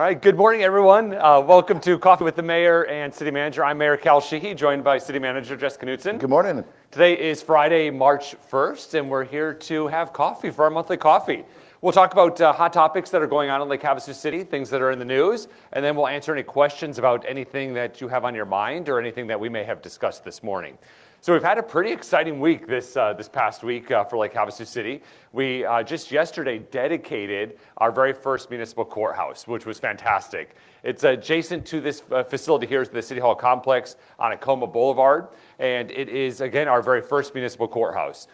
right, good morning, everyone. Welcome to Coffee with the Mayor and City Manager. I'm Mayor Cal Sheehy, joined by City Manager Jessica Knutson. Good morning. Today is Friday, March 1st, and we're here to have coffee for our monthly coffee. We'll talk about hot topics that are going on in Lake Havasu City, things that are in the news, and then we'll answer any questions about anything that you have on your mind or anything that we may have discussed this morning. So we've had a pretty exciting week this past week for Lake Havasu City. We just yesterday dedicated our very first municipal courthouse, which was fantastic. It's adjacent to this facility here, the City Hall complex on Acoma Boulevard, and it is, again, our very first municipal courthouse.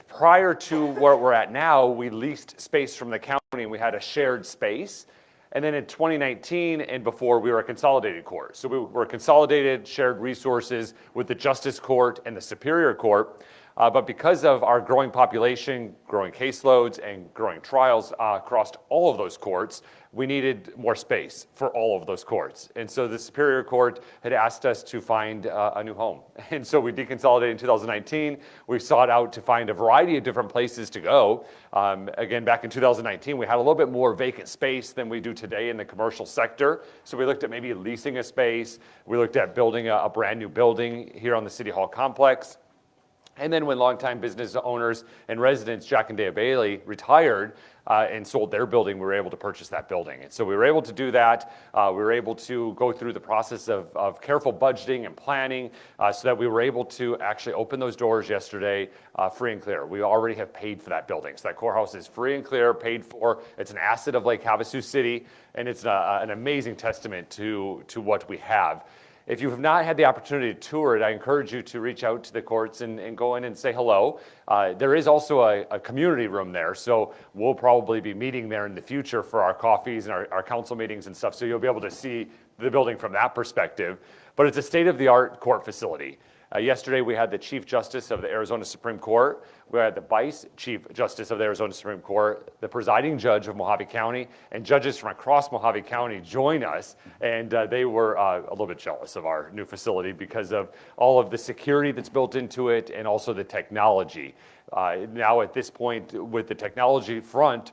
Prior to where we're at now, we leased space from the county and we had a shared space. And then in 2019 and before, we were a consolidated court. So we were consolidated, shared resources with the Justice Court and the Superior Court. But because of our growing population, growing caseloads, and growing trials across all of those courts, we needed more space for all of those courts. And so the Superior Court had asked us to find a new home. And so we deconsolidated in 2019. We sought out to find a variety of different places to go. Again, back in 2019, we had a little bit more vacant space than we do today in the commercial sector. So we looked at maybe leasing a space. We looked at building a brand new building here on the City Hall complex. And then when longtime business owners and residents, Jack and Dea Bailey, retired and sold their building, we were able to purchase that building. And so we were able to do that. We were able to go through the process of careful budgeting and planning so that we were able to actually open those doors yesterday free and clear. We already have paid for that building. So that courthouse is free and clear, paid for. It's an asset of Lake Havasu City, and it's an amazing testament to what we have. If you have not had the opportunity to tour it, I encourage you to reach out to the courts and go in and say hello. There is also a community room there, so we'll probably be meeting there in the future for our coffees and our council meetings and stuff, so you'll be able to see the building from that perspective. But it's a state-of-the-art court facility. Yesterday, we had the Chief Justice of the Arizona Supreme Court. We had the Vice Chief Justice of the Arizona Supreme Court, the presiding judge of Mojave County, and judges from across Mojave County join us. And they were a little bit jealous of our new facility because of all of the security that's built into it and also the technology. Now at this point, with the technology front,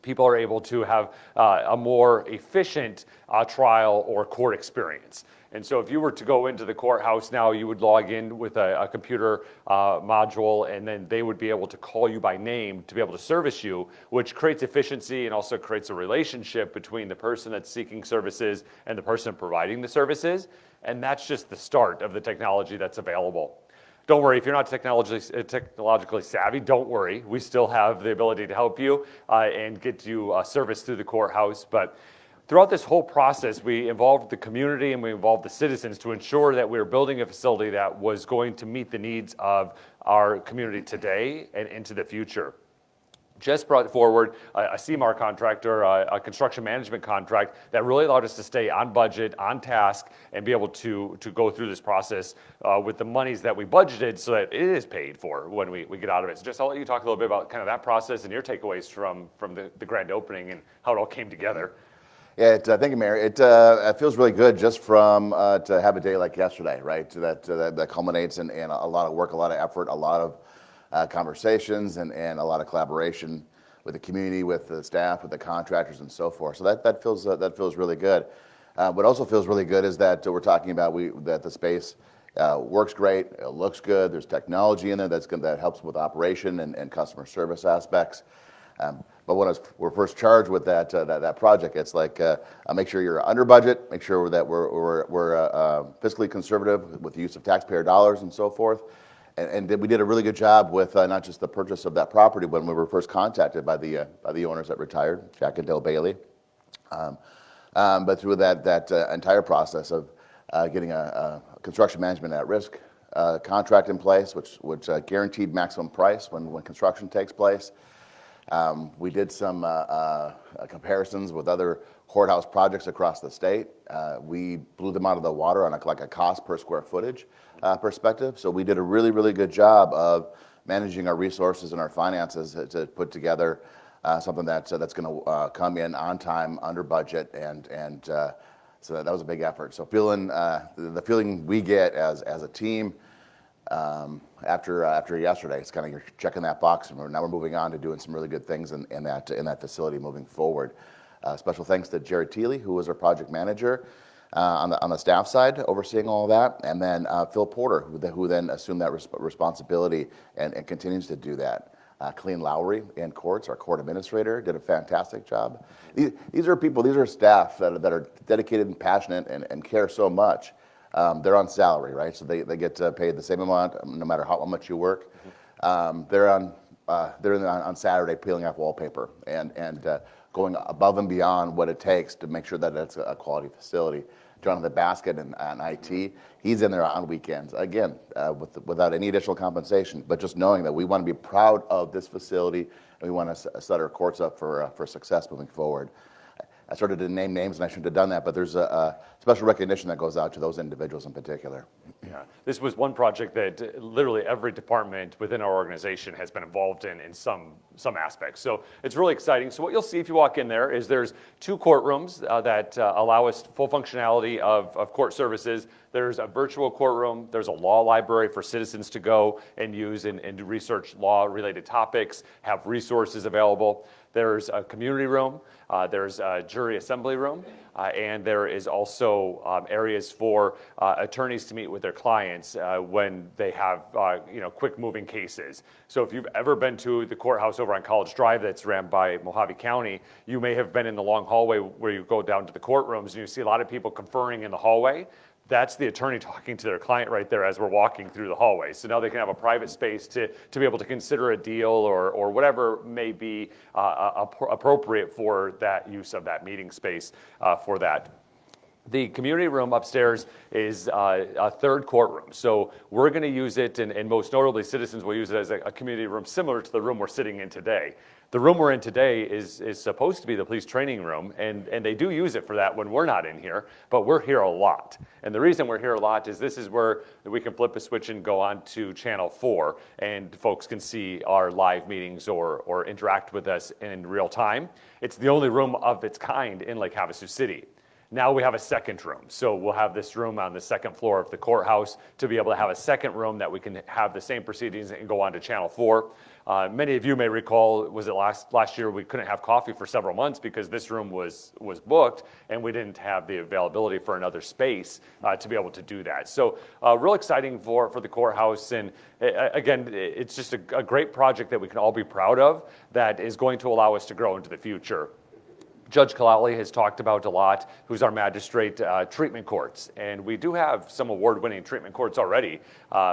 people are able to have a more efficient trial or court experience. And so if you were to go into the courthouse now, you would log in with a computer module, and then they would be able to call you by name to be able to service you, which creates efficiency and also creates a relationship between the person that's seeking services and the person providing the services. And that's just the start of the technology that's available. Don't worry, if you're not technologically savvy, don't worry. We still have the ability to help you and get you service through the courthouse. But throughout this whole process, we involved the community and we involved the citizens to ensure that we were building a facility that was going to meet the needs of our community today and into the future. Just brought forward a CMAR contract or a construction management contract that really allowed us to stay on budget, on task, and be able to go through this process with the monies that we budgeted so that it is paid for when we get out of it. So just I'll let you talk a little bit about kind of that process and your takeaways from the grand opening and how it all came together. Yeah, thank you, Mayor. It feels really good just from to have a day like yesterday, right? That culminates in a lot of work, a lot of effort, a lot of conversations, and a lot of collaboration with the community, with the staff, with the contractors, and so forth. So that feels really good. What also feels really good is that we're talking about that the space works great, it looks good. There's technology in there that helps with operation and customer service aspects. But when we're first charged with that project, it's like make sure you're under budget, make sure that we're fiscally conservative with the use of taxpayer dollars and so forth. And we did a really good job with not just the purchase of that property when we were first contacted by the owners that retired, Jack and Dale Bailey, but through that entire process of getting a construction management at risk contract in place, which guaranteed maximum price when construction takes place. We did some comparisons with other courthouse projects across the state. We blew them out of the water on a cost per square footage perspective. So we did a really, really good job of managing our resources and our finances to put together something that's going to come in on time, under budget, and so that was a big effort. So the feeling we get as a team after yesterday, it's kind of you're checking that box, and now we're moving on to doing some really good things in that facility moving forward. Special thanks to Jared Teely, who was our project manager on the staff side, overseeing all of that, and then Phil Porter, who then assumed that responsibility and continues to do that. Colleen Lowry in courts, our court administrator, did a fantastic job. These are people, these are staff that are dedicated and passionate and care so much. They're on salary, right? So they get paid the same amount no matter how much you work. They're on Saturday peeling off wallpaper and going above and beyond what it takes to make sure that it's a quality facility. Jonathan Basket and IT, he's in there on weekends, again, without any additional compensation, but just knowing that we want to be proud of this facility and we want to set our courts up for success moving forward. I started to name names and I shouldn't have done that, but there's a special recognition that goes out to those individuals in particular. Yeah, this was one project that literally every department within our organization has been involved in some aspects. So it's really exciting. So what you'll see if you walk in there is there's 2 courtrooms that allow us full functionality of court services. There's a virtual courtroom. There's a law library for citizens to go and use and research law-related topics, have resources available. There's a community room. There's a jury assembly room. And there is also areas for attorneys to meet with their clients when they have quick-moving cases. So if you've ever been to the courthouse over on College Drive that's ran by Mojave County, you may have been in the long hallway where you go down to the courtrooms and you see a lot of people conferring in the hallway. That's the attorney talking to their client right there as we're walking through the hallway. So now they can have a private space to be able to consider a deal or whatever may be appropriate for that use of that meeting space for that. The community room upstairs is a 3rd courtroom. So we're going to use it, and most notably citizens will use it as a community room similar to the room we're sitting in today. The room we're in today is supposed to be the police training room, and they do use it for that when we're not in here, but we're here a lot. And the reason we're here a lot is this is where we can flip a switch and go on to Channel 4, and folks can see our live meetings or interact with us in real time. It's the only room of its kind in Lake Havasu City. Now we have a 2nd room. So we'll have this room on the 2nd floor of the courthouse to be able to have a 2nd room that we can have the same proceedings and go on to Channel 4. Many of you may recall, was it last year we couldn't have coffee for several months because this room was booked and we didn't have the availability for another space to be able to do that. So real exciting for the courthouse, and again, it's just a great project that we can all be proud of that is going to allow us to grow into the future. Judge Kalali has talked about a lot, who's our magistrate, treatment courts. And we do have some award-winning treatment courts already,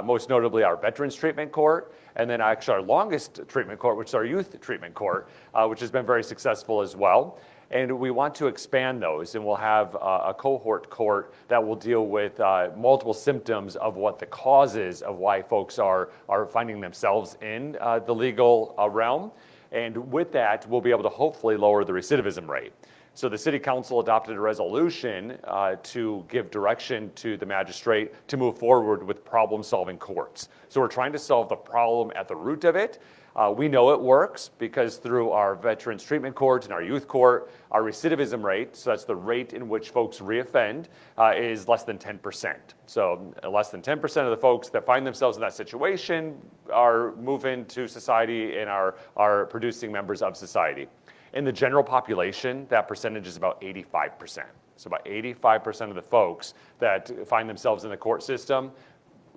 most notably our Veterans Treatment Court, and then actually our longest treatment court, which is our Youth Treatment Court, which has been very successful as well. And we want to expand those, and we'll have a cohort court that will deal with multiple symptoms of what the causes of why folks are finding themselves in the legal realm. And with that, we'll be able to hopefully lower the recidivism rate. So the City Council adopted a resolution to give direction to the magistrate to move forward with problem-solving courts. So we're trying to solve the problem at the root of it. We know it works because through our Veterans Treatment Court and our Youth Court, our recidivism rate, so that's the rate in which folks reoffend, is less than 10%. So less than 10% of the folks that find themselves in that situation are moving to society and are producing members of society. In the general population, that percentage is about 85%. So about 85% of the folks that find themselves in the court system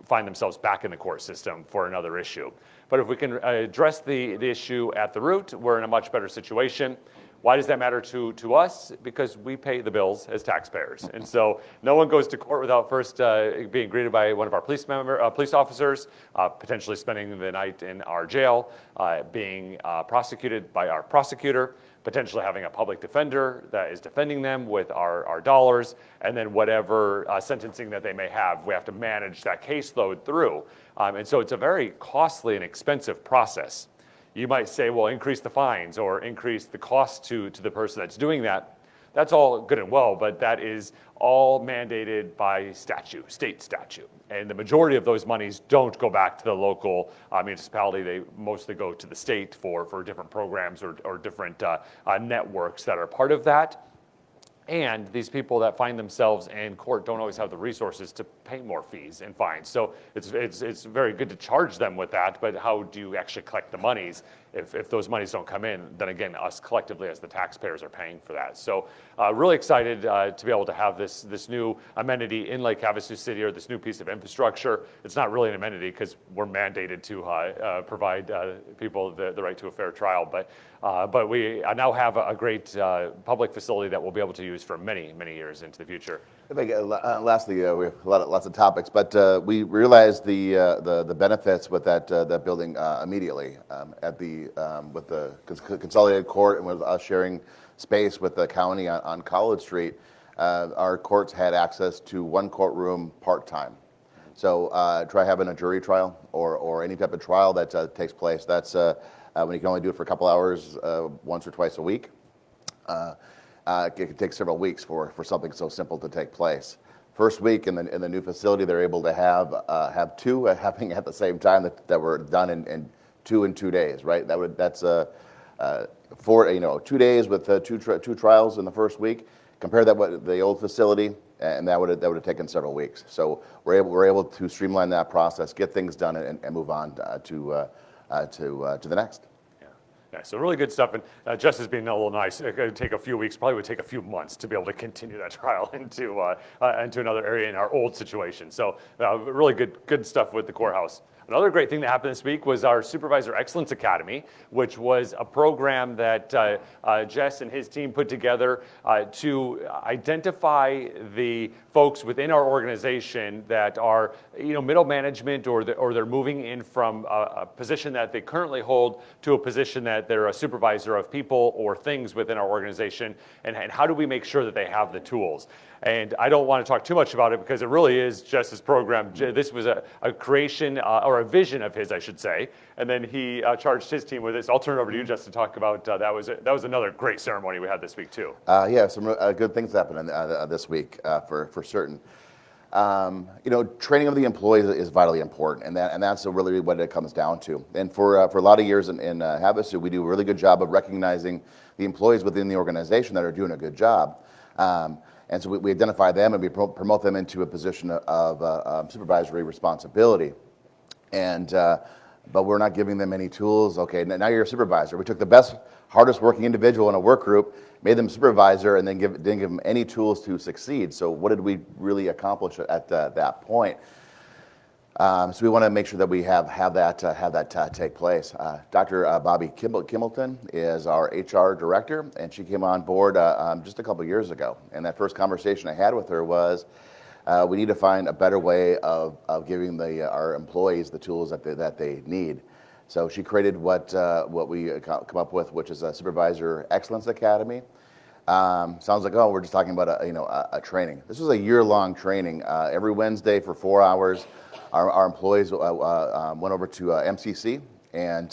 find themselves back in the court system for another issue. But if we can address the issue at the root, we're in a much better situation. Why does that matter to us? Because we pay the bills as taxpayers. And so no one goes to court without first being greeted by one of our police officers, potentially spending the night in our jail, being prosecuted by our prosecutor, potentially having a public defender that is defending them with our dollars, and then whatever sentencing that they may have, we have to manage that caseload through. And so it's a very costly and expensive process. You might say, well, increase the fines or increase the cost to the person that's doing that. That's all good and well, but that is all mandated by statute, state statute. And the majority of those monies don't go back to the local municipality. They mostly go to the state for different programs or different networks that are part of that. And these people that find themselves in court don't always have the resources to pay more fees and fines. So it's very good to charge them with that, but how do you actually collect the monies if those monies don't come in, then again, us collectively as the taxpayers are paying for that. So really excited to be able to have this new amenity in Lake Havasu City, or this new piece of infrastructure. It's not really an amenity because we're mandated to provide people the right to a fair trial, but we now have a great public facility that we'll be able to use for many, many years into the future. I think, lastly, we have lots of topics, but we realized the benefits with that building immediately with the consolidated court, and with us sharing space with the county on College Street. Our courts had access to one courtroom part-time. So try having a jury trial or any type of trial that takes place. That's when you can only do it for a couple hours once or twice a week. It could take several weeks for something so simple to take place. First week in the new facility, they're able to have two happening at the same time that were done in 2 days, right? That's 2 days with two trials in the first week. Compare that with the old facility, and that would have taken several weeks. So we're able to streamline that process, get things done, and move on to the next. Yeah, so really good stuff, and just as being a little nice, it could take a few weeks, probably would take a few months to be able to continue that trial into another area in our old situation. So really good stuff with the courthouse. Another great thing that happened this week was our Supervisor Excellence Academy, which was a program that Jess and his team put together to identify the folks within our organization that are, middle management, or they're moving in from a position that they currently hold to a position that they're a supervisor of people or things within our organization, and how do we make sure that they have the tools? And I don't want to talk too much about it because it really is Jess's program. This was a creation or a vision of his, I should say, and then he charged his team with this. I'll turn it over to you, Jess, to talk about that was another great ceremony we had this week too. Yeah, some good things happened this week for certain. Training of the employees is vitally important, and that's really what it comes down to. And for a lot of years in Havasu, we do a really good job of recognizing the employees within the organization that are doing a good job. And so we identify them and we promote them into a position of supervisory responsibility. But we're not giving them any tools. Okay, now you're a supervisor. We took the best, hardest working individual in a work group, made them supervisor, and then didn't give them any tools to succeed. So what did we really accomplish at that point? So we want to make sure that we have that take place. Dr. Bobby Kimmelton is our HR director, and she came on board just a couple years ago. And that first conversation I had with her was, we need to find a better way of giving our employees the tools that they need. So she created what we come up with, which is a Supervisor Excellence Academy. Sounds like, we're just talking about a training. This was a year-long training. Every Wednesday for 4 hours, our employees went over to MCC and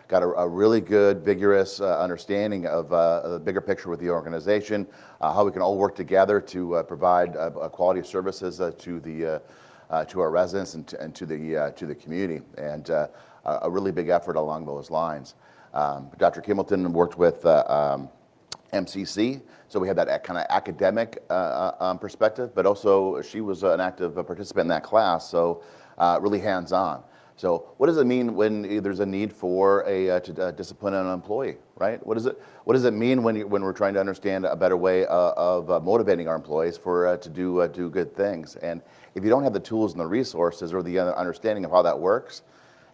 got a really good, vigorous understanding of the bigger picture with the organization, how we can all work together to provide quality services to our residents and to the community, and a really big effort along those lines. Dr. Kimmelton worked with MCC, so we had that kind of academic perspective, but also she was an active participant in that class, so really hands-on. So what does it mean when there's a need for to discipline an employee, right? What does it mean when we're trying to understand a better way of motivating our employees to do good things? And if you don't have the tools and the resources or the understanding of how that works,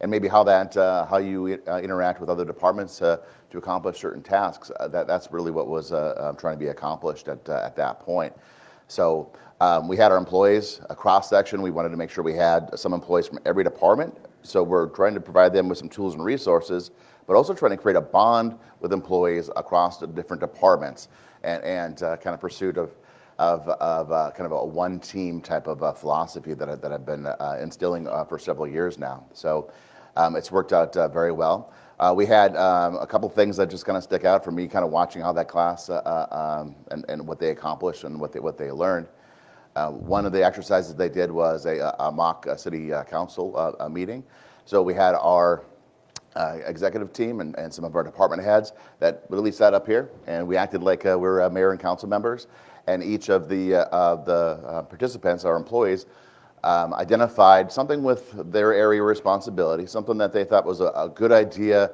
and maybe how you interact with other departments to accomplish certain tasks, that's really what was trying to be accomplished at that point. So we had our employees, a cross-section. We wanted to make sure we had some employees from every department. So we're trying to provide them with some tools and resources, but also trying to create a bond with employees across the different departments, and kind of pursuit of kind of a one-team type of philosophy that I've been instilling for several years now. So it's worked out very well. We had a couple things that just kind of stick out for me, kind of watching how that class and what they accomplished and what they learned. One of the exercises they did was a mock city council meeting. So we had our executive team and some of our department heads that literally sat up here, and we acted like we're mayor and council members. And each of the participants, our employees, identified something with their area responsibility, something that they thought was a good idea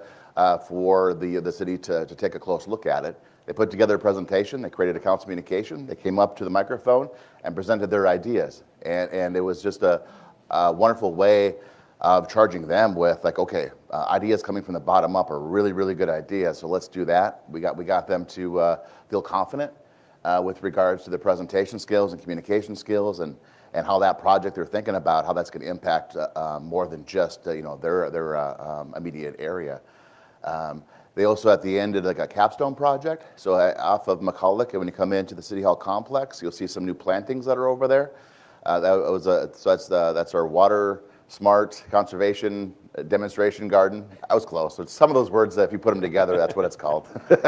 for the city to take a close look at it. They put together a presentation, they created a council communication, they came up to the microphone and presented their ideas. And it was just a wonderful way of charging them with, like, okay, ideas coming from the bottom up are really, really good ideas, so let's do that. We got them to feel confident with regards to the presentation skills and communication skills and how that project they're thinking about, how that's going to impact more than just their immediate area. They also at the end did like a capstone project. So off of McCulloch, and when you come into the City Hall complex, you'll see some new plantings that are over there. That's our water smart conservation demonstration garden. I was close. So it's some of those words that if you put them together, that's what it's called. But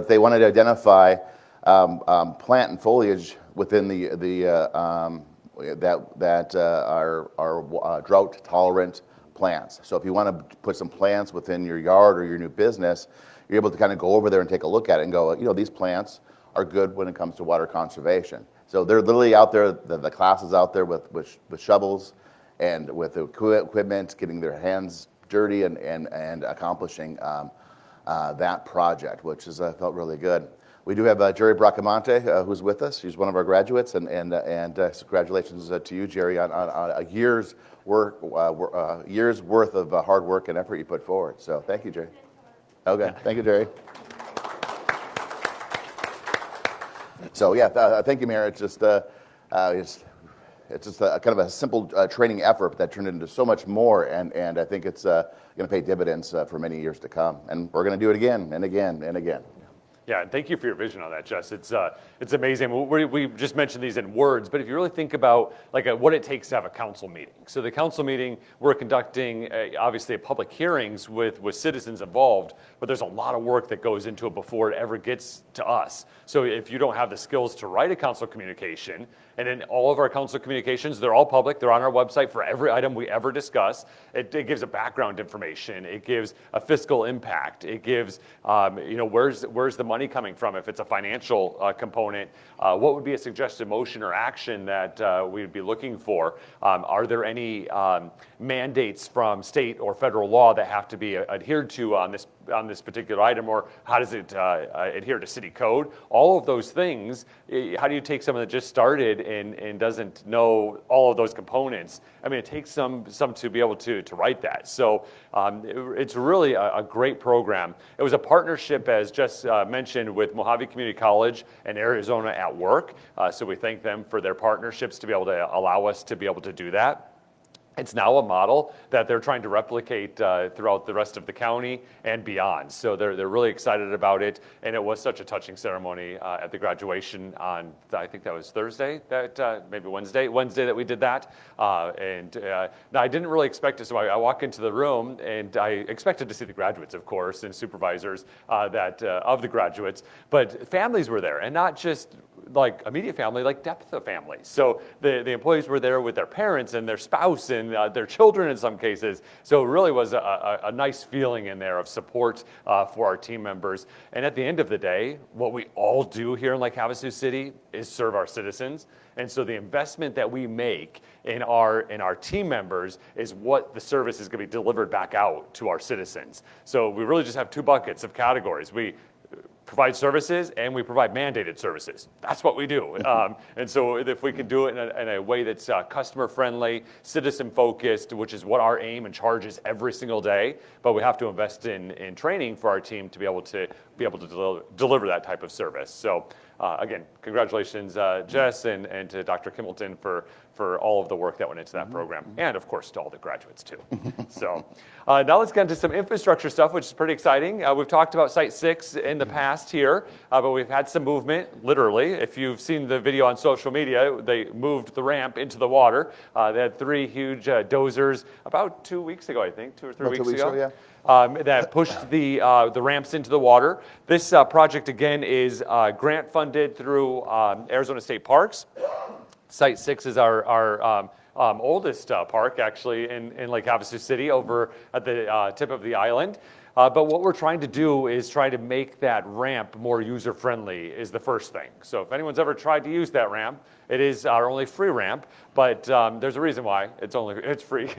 they wanted to identify plant and foliage within that are drought tolerant plants. So if you want to put some plants within your yard or your new business, you're able to kind of go over there and take a look at it and go, these plants are good when it comes to water conservation. So they're literally out there, the class is out there with shovels and with equipment, getting their hands dirty and accomplishing that project, which felt really good. We do have Jerry Bracamonte, who's with us. He's one of our graduates, and congratulations to you, Jerry, on a year's worth of hard work and effort you put forward. So thank you, Jerry. Okay, thank you, Jerry. So thank you, Mayor. It's just a kind of a simple training effort that turned into so much more, and I think it's going to pay dividends for many years to come. And we're going to do it again and again and again. Yeah, and thank you for your vision on that, Jess. It's amazing. We just mentioned these in words, but if you really think about what it takes to have a council meeting. So the council meeting, we're conducting obviously public hearings with citizens involved, but there's a lot of work that goes into it before it ever gets to us. So if you don't have the skills to write a council communication, and in all of our council communications, they're all public. They're on our website for every item we ever discuss. It gives a background information. It gives a fiscal impact. It gives, where's the money coming from if it's a financial component. What would be a suggested motion or action that we would be looking for? Are there any mandates from state or federal law that have to be adhered to on this particular item, or how does it adhere to city code? All of those things. How do you take someone that just started and doesn't know all of those components? I mean, it takes some to be able to write that. So it's really a great program. It was a partnership, as Jess mentioned, with Mojave Community College and Arizona at Work. So we thank them for their partnerships to be able to allow us to be able to do that. It's now a model that they're trying to replicate throughout the rest of the county and beyond. So they're really excited about it, and it was such a touching ceremony at the graduation on, I think that was Thursday, maybe Wednesday that we did that. Now I didn't really expect it, so I walk into the room, and I expected to see the graduates, of course, and supervisors of the graduates, but families were there, and not just like immediate family, like depth of family. So the employees were there with their parents and their spouse and their children in some cases. So it really was a nice feeling in there of support for our team members. And at the end of the day, what we all do here in Lake Havasu City is serve our citizens. And so the investment that we make in our team members is what the service is going to be delivered back out to our citizens. So we really just have two buckets of categories. We provide services and we provide mandated services. That's what we do. And so if we can do it in a way that's customer friendly, citizen focused, which is what our aim and charge is every single day, but we have to invest in training for our team to be able to deliver that type of service. So again, congratulations, Jess, and to Dr. Kimbleton for all of the work that went into that program, and of course to all the graduates too. So now let's get into some infrastructure stuff, which is pretty exciting. We've talked about Site 6 in the past here, but we've had some movement, literally. If you've seen the video on social media, they moved the ramp into the water. They had 3 huge dozers about 2 weeks ago, I think, 2 or 3 weeks ago. Yeah. That pushed the ramps into the water. This project, again, is grant funded through Arizona State Parks. Site 6 is our oldest park, actually, in Lake Havasu City, over at the tip of the island. But what we're trying to do is try to make that ramp more user-friendly is the first thing. So if anyone's ever tried to use that ramp, it is our only free ramp, but there's a reason why it's free.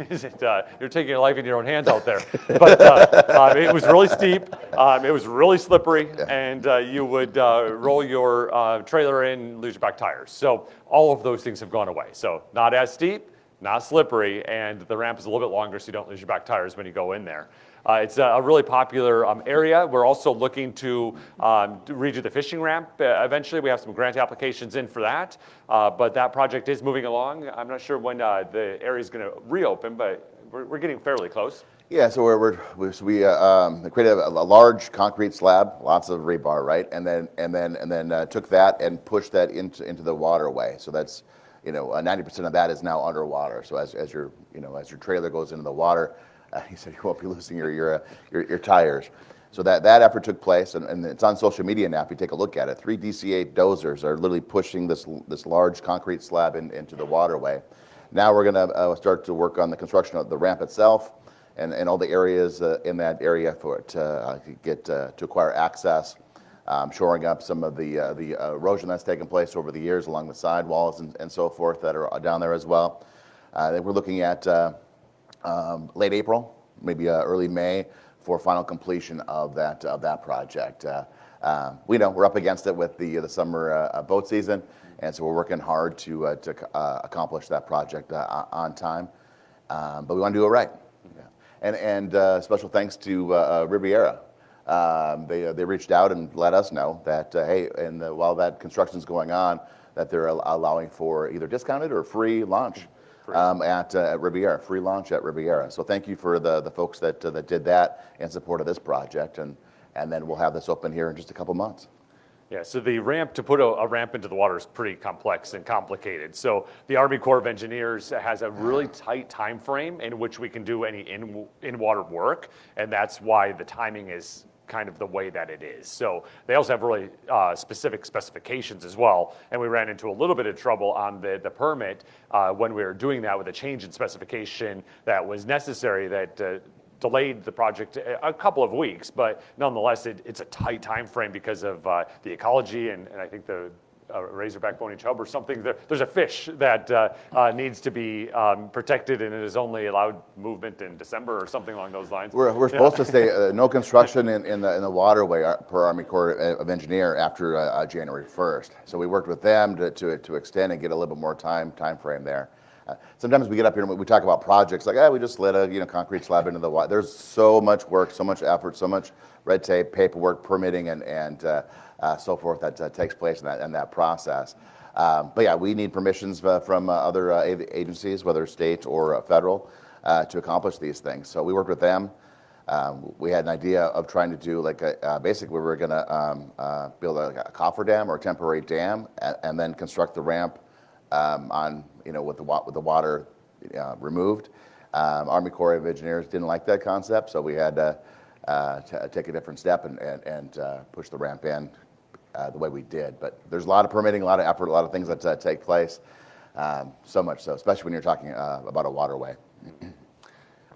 You're taking your life in your own hands out there. But it was really steep, it was really slippery, and you would roll your trailer in and lose your back tires. So all of those things have gone away. So not as steep, not slippery, and the ramp is a little bit longer so you don't lose your back tires when you go in there. It's a really popular area. We're also looking to redo the fishing ramp. Eventually, we have some grant applications in for that, but that project is moving along. I'm not sure when the area is going to reopen, but we're getting fairly close. Yeah, so we created a large concrete slab, lots of rebar, right, and then took that and pushed that into the waterway. So that's 90% of that is now underwater. So as your trailer goes into the water, he said you won't be losing your tires. So that effort took place, and it's on social media now. If you take a look at it, 3 DC-8 dozers are literally pushing this large concrete slab into the waterway. Now we're going to start to work on the construction of the ramp itself, and all the areas in that area for it to acquire access, shoring up some of the erosion that's taken place over the years along the sidewalls and so forth that are down there as well. We're looking at late April, maybe early May, for final completion of that project. We know we're up against it with the summer boat season, and so we're working hard to accomplish that project on time. But we want to do it right. Yeah. And special thanks to Riviera. They reached out and let us know that hey, and while that construction is going on, that they're allowing for either discounted or free launch. At Riviera, free launch at Riviera. So thank you for the folks that did that in support of this project, and then we'll have this open here in just a couple months. Yeah, so the ramp, to put a ramp into the water is pretty complex and complicated. So the Army Corps of Engineers has a really tight time frame in which we can do any in-water work, and that's why the timing is kind of the way that it is. So they also have really specific specifications as well, and we ran into a little bit of trouble on the permit when we were doing that with a change in specification that was necessary that delayed the project a couple of weeks, but nonetheless it's a tight time frame because of the ecology and I think the razorback bony chub or something. There's a fish that needs to be protected, and it is only allowed movement in December or something along those lines. We're supposed to say no construction in the waterway per Army Corps of Engineer after January 1st. So we worked with them to extend and get a little bit more time frame there. Sometimes we get up here and we talk about projects like, we just slid a concrete slab into the water. There's so much work, so much effort, so much red tape, paperwork, permitting, and so forth that takes place in that process. But yeah, we need permissions from other agencies, whether state or federal, to accomplish these things. So we worked with them. We had an idea of trying to do basically we were going to build a cofferdam or a temporary dam, and then construct the ramp on with the water removed. Army Corps of Engineers didn't like that concept, so we had to take a different step and push the ramp in the way we did. But there's a lot of permitting, a lot of effort, a lot of things that take place. So much so, especially when you're talking about a waterway.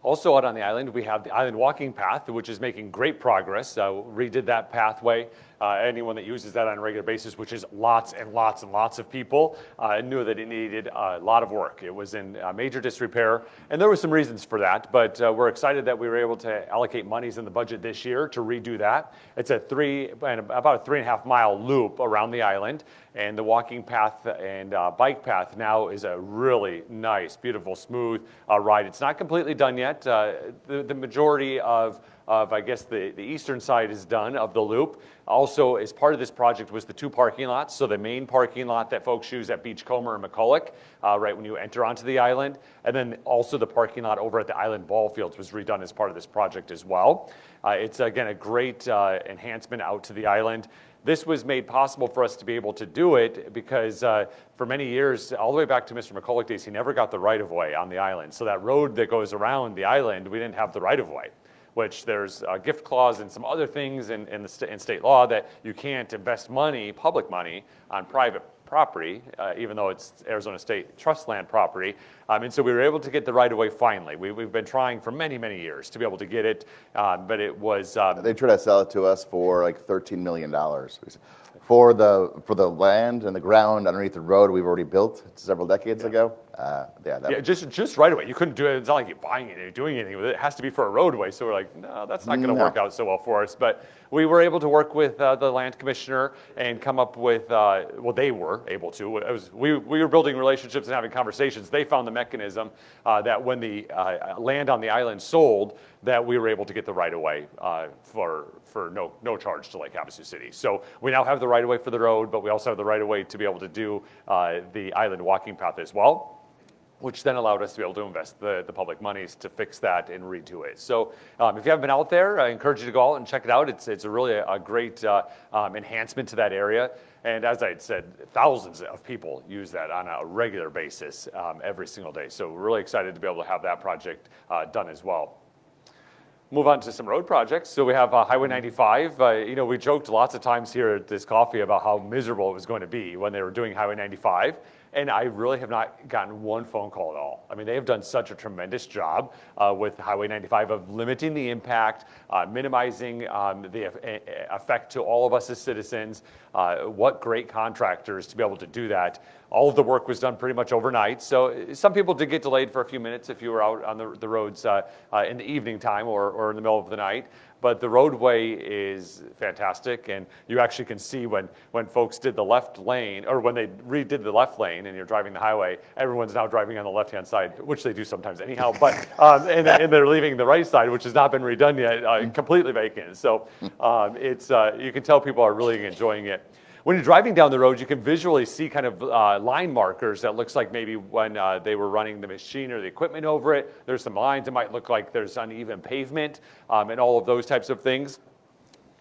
Also out on the island, we have the island walking path, which is making great progress. Redid that pathway. Anyone that uses that on a regular basis, which is lots and lots and lots of people, knew that it needed a lot of work. It was in major disrepair, and there were some reasons for that, but we're excited that we were able to allocate monies in the budget this year to redo that. It's about a 3.5 mile loop around the island, and the walking path and bike path now is a really nice, beautiful, smooth ride. It's not completely done yet. The majority of I guess the eastern side is done of the loop. Also, as part of this project was the 2 parking lots. So the main parking lot that folks use at Beachcomber and McCulloch, right when you enter onto the island. And then also the parking lot over at the island ball fields was redone as part of this project as well. It's, again, a great enhancement out to the island. This was made possible for us to be able to do it because for many years, all the way back to Mr. McCulloch days, he never got the right-of-way on the island. So that road that goes around the island, we didn't have the right-of-way, which there's a gift clause and some other things in state law that you can't invest money, public money, on private property, even though it's Arizona State Trust land property. And so we were able to get the right-of-way finally. We've been trying for many, many years to be able to get it, but it was... They tried to sell it to us for like $13 million. For the land and the ground underneath the road we've already built several decades ago. Just right away. You couldn't do it. It's not like you're buying it or doing anything with it. It has to be for a roadway. So we're like, no, that's not going to work out so well for us. But we were able to work with the land commissioner and come up with, well, they were able to. We were building relationships and having conversations. They found the mechanism that when the land on the island sold, that we were able to get the right of way for no charge to Lake Havasu City. So we now have the right of way for the road, but we also have the right of way to be able to do the island walking path as well, which then allowed us to be able to invest the public monies to fix that and redo it. So if you haven't been out there, I encourage you to go out and check it out. It's really a great enhancement to that area. And as I had said, thousands of people use that on a regular basis every single day. So we're really excited to be able to have that project done as well. Move on to some road projects. So we have Highway 95. We joked lots of times here at this coffee about how miserable it was going to be when they were doing Highway 95. And I really have not gotten one phone call at all. I mean, they have done such a tremendous job with Highway 95 of limiting the impact, minimizing the effect to all of us as citizens. What great contractors to be able to do that. All of the work was done pretty much overnight. So some people did get delayed for a few minutes if you were out on the roads in the evening time or in the middle of the night. But the roadway is fantastic, and you actually can see when folks did the left lane, or when they redid the left lane and you're driving the highway, everyone's now driving on the left-hand side, which they do sometimes anyhow, but and they're leaving the right side, which has not been redone yet, completely vacant. So it's you can tell people are really enjoying it. When you're driving down the road, you can visually see kind of line markers that looks like maybe when they were running the machine or the equipment over it. There's some lines. It might look like there's uneven pavement and all of those types of things.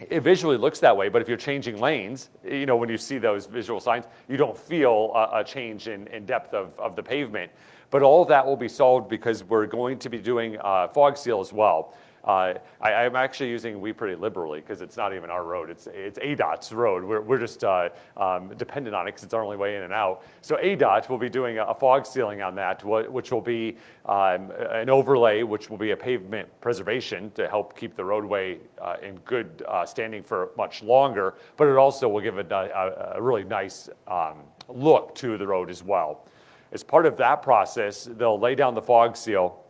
It visually looks that way, but if you're changing lanes, when you see those visual signs, you don't feel a change in depth of the pavement. But all of that will be solved because we're going to be doing fog seal as well. I'm actually using we pretty liberally because it's not even our road. It's ADOT's road. We're just dependent on it because it's our only way in and out. So ADOT will be doing a fog sealing on that, which will be an overlay, which will be a pavement preservation to help keep the roadway in good standing for much longer. But it also will give it a really nice look to the road as well. As part of that process, they'll lay down the fog seal.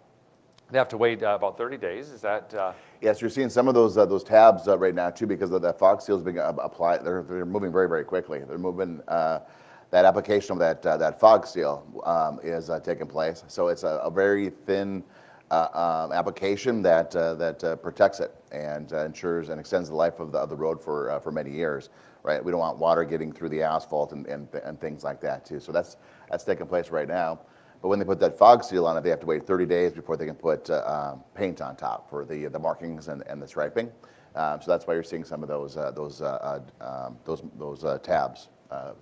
They have to wait about 30 days. Is that? Yes, you're seeing some of those tabs right now too, because of that fog seal is being applied. They're moving very, very quickly. They're moving. That application of that fog seal is taking place. So it's a very thin application that protects it and ensures and extends the life of the road for many years. Right. We don't want water getting through the asphalt and things like that too. So that's taking place right now. But when they put that fog seal on it, they have to wait 30 days before they can put paint on top for the markings and the striping. So that's why you're seeing some of those tabs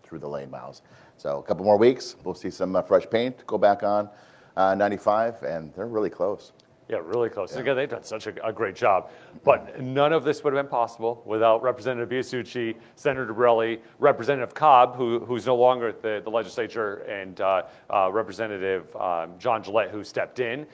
through the lane miles. So a couple more weeks, we'll see some fresh paint go back on 95, and they're really close. Yeah, really close. Yeah. Again, they've done such a great job. But none of this would have been possible without Representative Biasucci, Senator Borelli, Representative Cobb, who's no longer at the legislature, and Representative John Gillette, who stepped in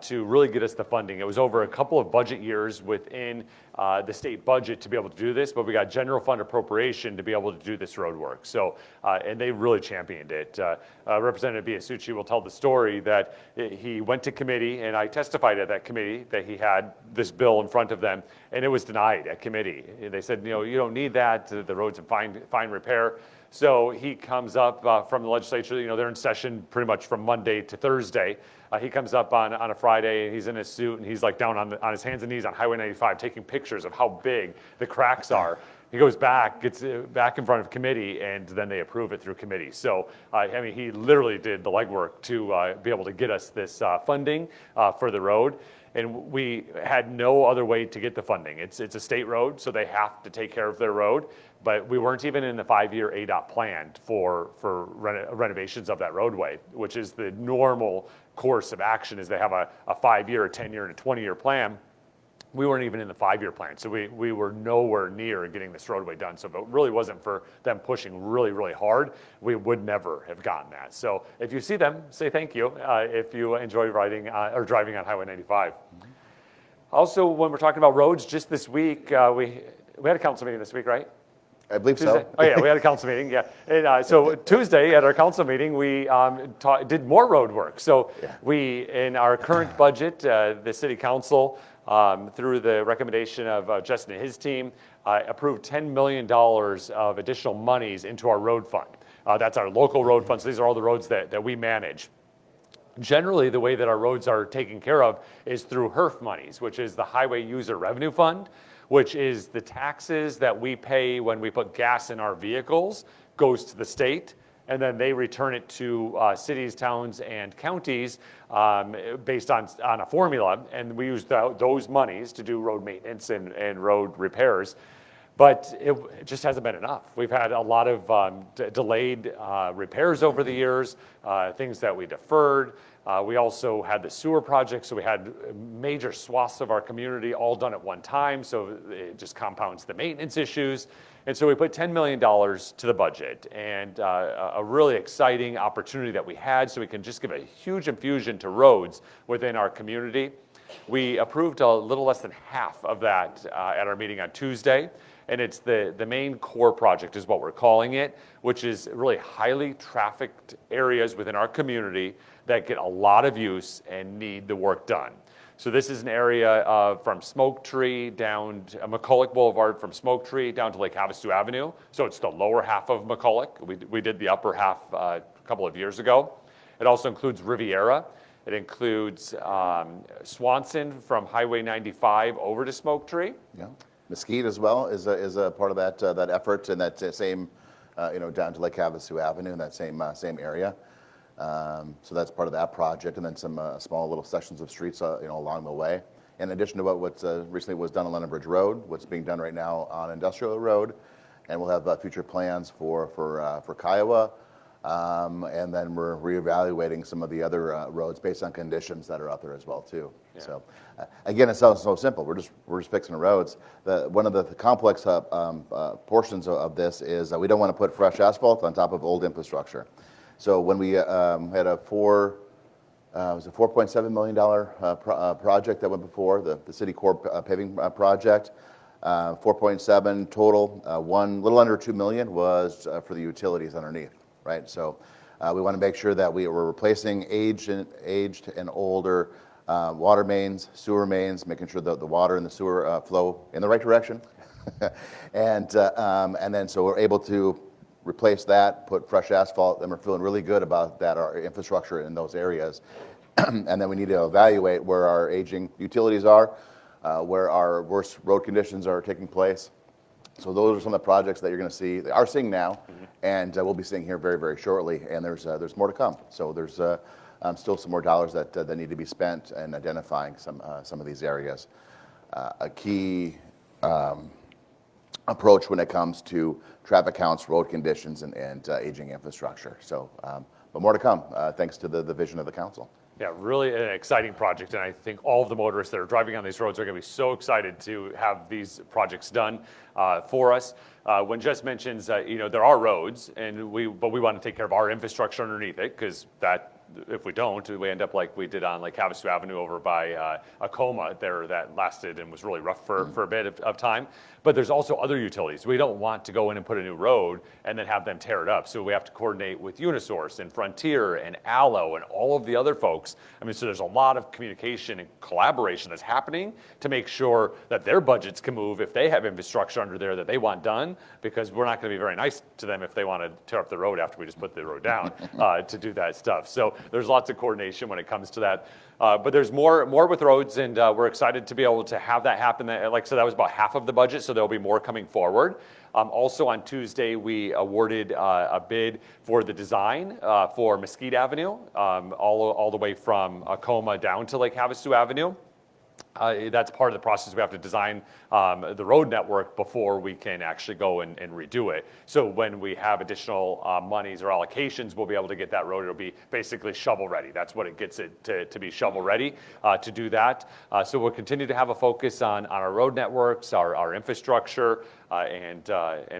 to really get us the funding. It was over a couple of budget years within the state budget to be able to do this, but we got general fund appropriation to be able to do this road work. So, and they really championed it. Representative Biasucci will tell the story that he went to committee, and I testified at that committee that he had this bill in front of them, and it was denied at committee. They said, you don't need that. The road's in fine repair. So he comes up from the legislature. They're in session pretty much from Monday to Thursday. He comes up on a Friday, and he's in his suit, and he's like down on his hands and knees on Highway 95 taking pictures of how big the cracks are. He goes back, gets back in front of committee, and then they approve it through committee. So, he literally did the legwork to be able to get us this funding for the road. And we had no other way to get the funding. It's a state road, so they have to take care of their road. But we weren't even in the 5-year ADOT plan for renovations of that roadway, which is the normal course of action. Is they have a 5-year, a 10-year, and a 20-year plan. we weren't even in the 5-year plan. So we were nowhere near getting this roadway done. So if it really wasn't for them pushing really, really hard, we would never have gotten that. So if you see them, say thank you if you enjoy riding or driving on Highway 95. Also, when we're talking about roads, just this week, we had a council meeting this week, right? I believe Tuesday. so. Oh yeah, we had a council meeting. Yeah, and, so Tuesday at our council meeting, we did more road work. So we, in our current budget, the city council, through the recommendation of Justin and his team, approved $10 million of additional monies into our road fund. That's our local road fund. So these are all the roads that we manage. Generally, the way that our roads are taken care of is through HERF monies, which is the Highway User Revenue Fund, which is the taxes that we pay when we put gas in our vehicles, goes to the state, and then they return it to cities, towns, and counties based on a formula, and we use those monies to do road maintenance and road repairs. But it just hasn't been enough. We've had a lot of delayed repairs over the years, things that we deferred. We also had the sewer project, so we had major swaths of our community all done at one time, so it just compounds the maintenance issues. And so we put $10 million to the budget, and a really exciting opportunity that we had, so we can just give a huge infusion to roads within our community. We approved a little less than half of that at our meeting on Tuesday. And it's the main core project is what we're calling it, which is really highly trafficked areas within our community that get a lot of use and need the work done. So this is an area from Smoke Tree down to McCulloch Boulevard, from Smoke Tree down to Lake Havasu Avenue. So it's the lower half of McCulloch. We did the upper half a couple of years ago. It also includes Riviera. It includes Swanson from Highway 95 over to Smoke Tree. Yeah. Mesquite as well is a part of that effort, and that same, down to Lake Havasu Avenue in that same area. So that's part of that project, and then some small little sections of streets, along the way. In addition to what recently was done on London Bridge Road, what's being done right now on Industrial Road, and we'll have future plans for Kiowa. And then we're reevaluating some of the other roads based on conditions that are out there as well too. Yeah. So again, it sounds so simple. We're just fixing the roads. One of the complex portions of this is we don't want to put fresh asphalt on top of old infrastructure. So when we had a $4.7 million project that went before the City Corp paving project. 4.7 total. Little under 2 million was for the utilities underneath. Right, so we want to make sure that we're replacing aged and older water mains, sewer mains, making sure that the water and the sewer flow in the right direction, and then so we're able to replace that, put fresh asphalt, and we're feeling really good about that, our infrastructure in those areas, and then we need to evaluate where our aging utilities are, where our worst road conditions are taking place. So those are some of the projects that you're going to see, are seeing now, and we'll be seeing here very, very shortly. And there's more to come. So there's still some more dollars that need to be spent in identifying some of these areas. A key approach when it comes to traffic counts, road conditions, and aging infrastructure. So, but more to come, thanks to the vision of the council. Yeah, really an exciting project, and I think all of the motorists that are driving on these roads are going to be so excited to have these projects done for us. When Jess mentions, there are roads, but we want to take care of our infrastructure underneath it, because if we don't, we end up like we did on Lake Havasu Avenue over by Acoma there that lasted and was really rough for a bit of time. But there's also other utilities. We don't want to go in and put a new road and then have them tear it up. So we have to coordinate with Unisource and Frontier and Allo and all of the other folks. So there's a lot of communication and collaboration that's happening to make sure that their budgets can move if they have infrastructure under there that they want done, because we're not going to be very nice to them if they want to tear up the road after we just put the road down to do that stuff. So there's lots of coordination when it comes to that. But there's more with roads, and we're excited to be able to have that happen. Like I said, that was about half of the budget, so there'll be more coming forward. Also on Tuesday, we awarded a bid for the design for Mesquite Avenue, all the way from Acoma down to Lake Havasu Avenue. That's part of the process. We have to design the road network before we can actually go and redo it. So when we have additional monies or allocations, we'll be able to get that road. It'll be basically shovel ready. That's what it gets it to be shovel ready to do that. So we'll continue to have a focus on our road networks, our infrastructure, and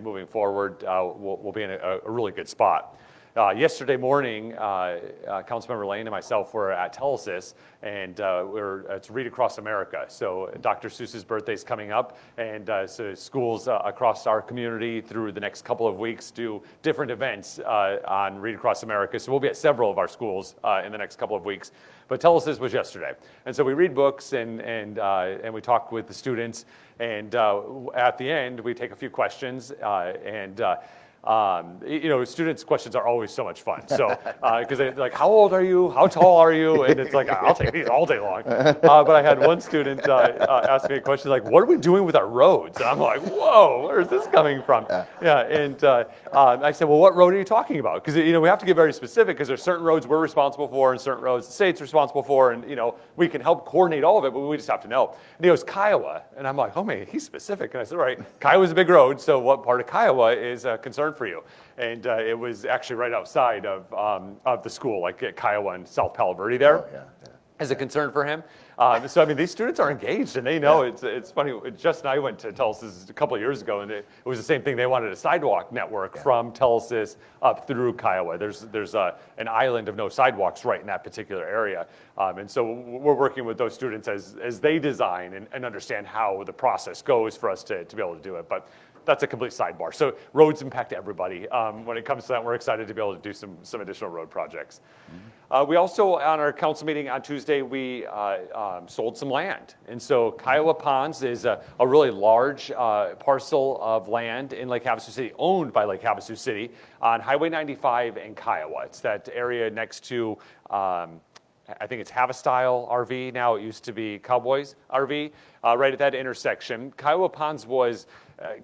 moving forward, we'll be in a really good spot. Yesterday morning, Councilmember Lane and myself were at Telesis, and it's Read Across America. So Dr. Seuss's birthday is coming up, and so schools across our community through the next couple of weeks do different events on Read Across America. So we'll be at several of our schools in the next couple of weeks. But Telesis was yesterday, and so we read books and we talk with the students, and at the end we take a few questions students' questions are always so much fun. So, because they're like, how old are you? How tall are you? And it's like, I'll take these all day long. But I had one student ask me a question like, what are we doing with our roads? And I'm like, whoa, where is this coming from? Yeah, and I said, well, what road are you talking about? Because, we have to get very specific because there's certain roads we're responsible for and certain roads the state's responsible for. And, we can help coordinate all of it, but we just have to know. And he goes, Kiowa. And I'm like, oh, man, he's specific. And I said, all right, Kiowa's a big road. So what part of Kiowa is a concern for you? And it was actually right outside of the school, like at Kiowa and South Palo Verde there. Oh, yeah. As a concern for him. So, these students are engaged, and they know. It's funny. Jess and I went to Telesis a couple of years ago, and it was the same thing. They wanted a sidewalk network from Telesis up through Kiowa. There's an island of no sidewalks right in that particular area. And so we're working with those students as they design and understand how the process goes for us to be able to do it. But that's a complete sidebar. So roads impact everybody. When it comes to that, we're excited to be able to do some additional road projects. We also, on our council meeting on Tuesday, we sold some land. And so Kiowa Ponds is a really large parcel of land in Lake Havasu City, owned by Lake Havasu City on Highway 95 in Kiowa. It's that area next to, I think it's Havastyle RV. Now it used to be Cowboys RV, right at that intersection. Kiowa Ponds was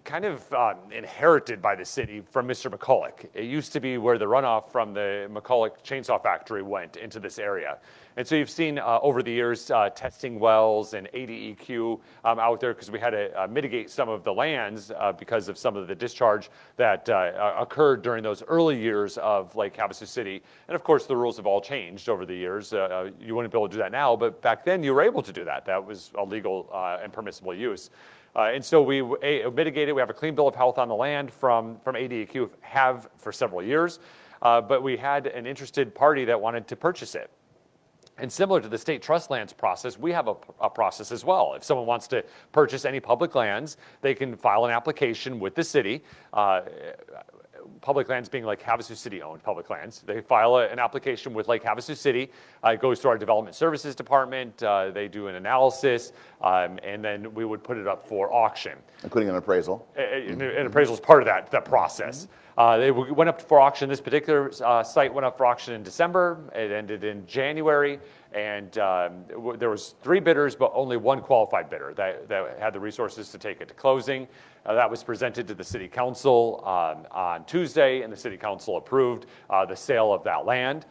kind of inherited by the city from Mr. McCulloch. It used to be where the runoff from the McCulloch chainsaw factory went into this area. And so you've seen over the years testing wells and ADEQ out there because we had to mitigate some of the lands because of some of the discharge that occurred during those early years of Lake Havasu City. And of course, the rules have all changed over the years. You wouldn't be able to do that now, but back then you were able to do that. That was a legal and permissible use. And so we mitigated. We have a clean bill of health on the land from ADEQ, have for several years, but we had an interested party that wanted to purchase it. And similar to the state trust lands process, we have a process as well. If someone wants to purchase any public lands, they can file an application with the city. Public lands being Lake Havasu City owned public lands. They file an application with Lake Havasu City. It goes through our development services department. They do an analysis, and then we would put it up for auction. Including an appraisal. An appraisal is part of that process. They went up for auction. This particular site went up for auction in December. It ended in January, and there was 3 bidders, but only 1 qualified bidder that had the resources to take it to closing. That was presented to the city council on Tuesday, and the city council approved the sale of that land.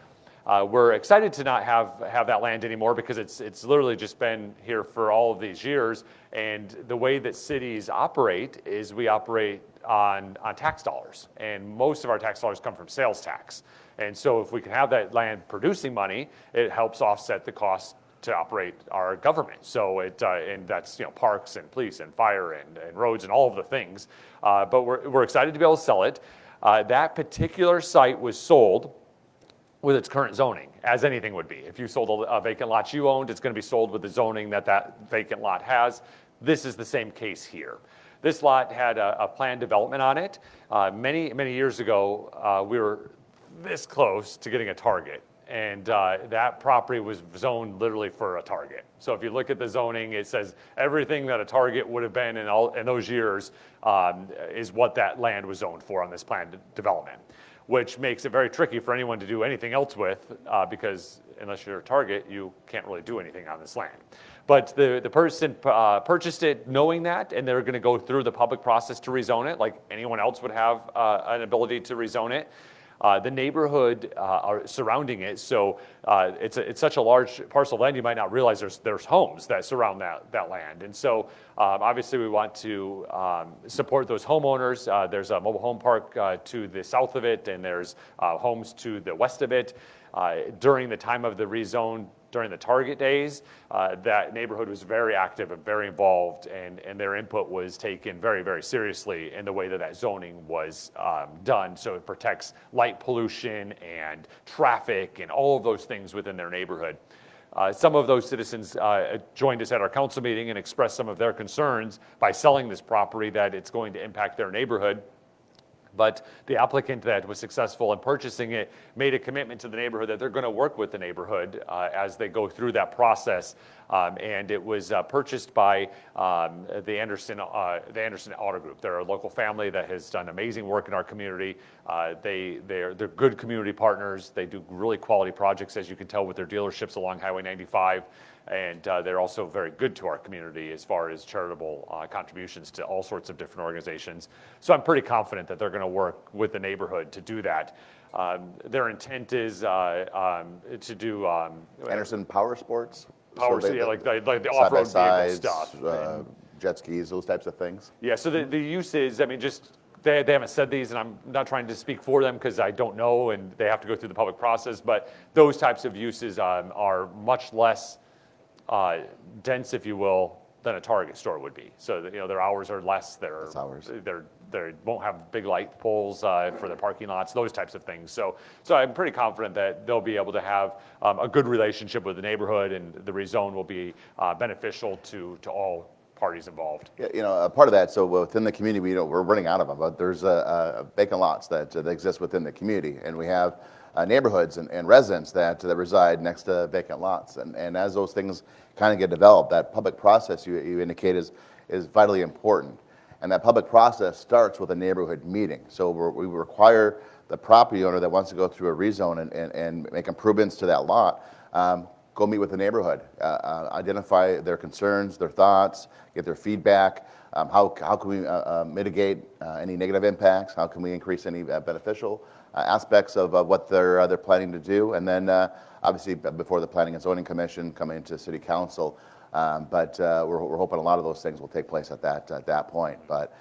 We're excited to not have that land anymore because it's literally just been here for all of these years. And the way that cities operate is we operate on tax dollars, and most of our tax dollars come from sales tax. And so if we can have that land producing money, it helps offset the cost to operate our government. So and that's parks and police and fire and roads and all of the things. But we're excited to be able to sell it. That particular site was sold with its current zoning, as anything would be. If you sold a vacant lot you owned, it's going to be sold with the zoning that vacant lot has. This is the same case here. This lot had a planned development on it. Many years ago, we were this close to getting a Target. And that property was zoned literally for a Target. So if you look at the zoning, it says everything that a Target would have been in those years is what that land was zoned for on this planned development, which makes it very tricky for anyone to do anything else with because unless you're a Target, you can't really do anything on this land. But the person purchased it knowing that, and they're going to go through the public process to rezone it like anyone else would have an ability to rezone it. the neighborhood surrounding it. So it's such a large parcel of land, you might not realize there's homes that surround that land. And so obviously we want to support those homeowners. There's a mobile home park to the south of it, and there's homes to the west of it. During the time of the rezone, during the target days, that neighborhood was very active and very involved, and their input was taken very, very seriously in the way that zoning was done. So it protects light pollution and traffic and all of those things within their neighborhood. Some of those citizens joined us at our council meeting and expressed some of their concerns by selling this property, that it's going to impact their neighborhood. But the applicant that was successful in purchasing it made a commitment to the neighborhood that they're going to work with the neighborhood as they go through that process. And it was purchased by the Anderson Auto Group. They're a local family that has done amazing work in our community. They're good community partners. They do really quality projects, as you can tell with their dealerships along Highway 95. And they're also very good to our community as far as charitable contributions to all sorts of different organizations. So I'm pretty confident that they're going to work with the neighborhood to do that. Their intent is to do Anderson Power Sports? Power, So like the off-road vehicle stuff. Jet skis, those types of things? Yeah, so the use is, I mean, just they haven't said these, and I'm not trying to speak for them because I don't know, and they have to go through the public process, but those types of uses are much less dense, if you will, than a Target store would be. So their hours are less. They won't have big light poles for their parking lots, those types of things. So I'm pretty confident that they'll be able to have a good relationship with the neighborhood, and the rezone will be beneficial to all parties involved. Yeah, a part of that. So within the community, we're running out of them, but there's vacant lots that exist within the community, and we have neighborhoods and residents that reside next to vacant lots. And as those things kind of get developed, that public process you indicate is vitally important. And that public process starts with a neighborhood meeting. So we require the property owner that wants to go through a rezone and make improvements to that lot, go meet with the neighborhood, identify their concerns, their thoughts, get their feedback. How can we mitigate any negative impacts? How can we increase any beneficial aspects of what they're planning to do? And then obviously before the Planning and Zoning Commission, coming into City Council. But we're hoping a lot of those things will take place at that point. But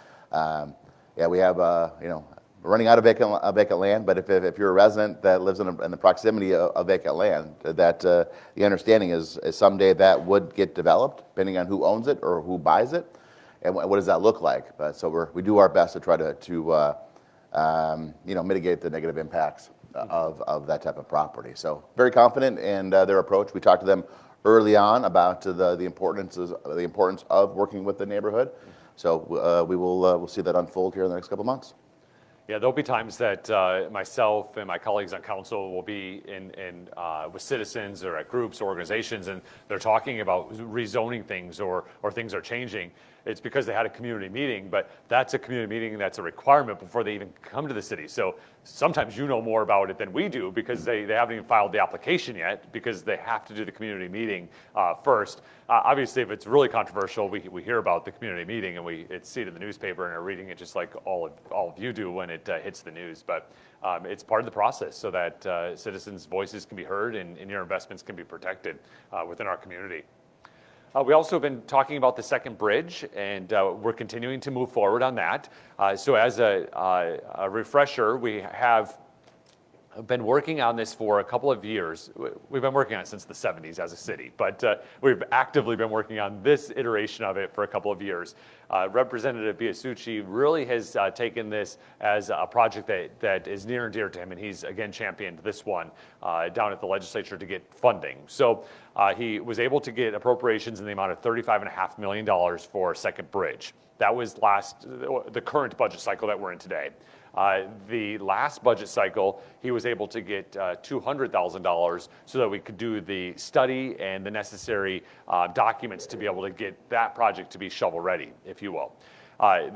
yeah, we have we're running out of vacant land. But if you're a resident that lives in the proximity of vacant land, that the understanding is someday that would get developed, depending on who owns it or who buys it, and what does that look like. But so we do our best to try to mitigate the negative impacts of that type of property. So very confident in their approach. We talked to them early on about the importance of working with the neighborhood. So we'll see that unfold here in the next couple of months. Yeah, there'll be times that myself and my colleagues on council will be with citizens or at groups or organizations, and they're talking about rezoning things or things are changing. It's because they had a community meeting, but that's a community meeting that's a requirement before they even come to the city. So sometimes you know more about it than we do because they haven't even filed the application yet because they have to do the community meeting first. Obviously, if it's really controversial, we hear about the community meeting and it's seen in the newspaper and are reading it just like all of you do when it hits the news. But it's part of the process so that citizens' voices can be heard and your investments can be protected within our community. We also have been talking about the second bridge, and we're continuing to move forward on that. So as a refresher, we have been working on this for a couple of years. We've been working on it since the 70s as a city, but we've actively been working on this iteration of it for a couple of years. Representative Biasucci really has taken this as a project that is near and dear to him, and he's again championed this one down at the legislature to get funding. So he was able to get appropriations in the amount of $35.5 million for Second Bridge. That was the current budget cycle that we're in today. The last budget cycle, he was able to get $200,000 so that we could do the study and the necessary documents to be able to get that project to be shovel ready, if you will.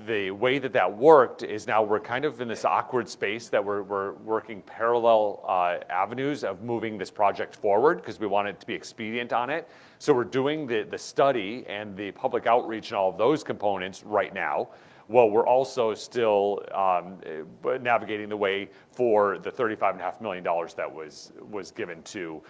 The way that worked is now we're kind of in this awkward space that we're working parallel avenues of moving this project forward because we want it to be expedient on it. So we're doing the study and the public outreach and all of those components right now. Well, we're also still navigating the way for the $35.5 million that was given to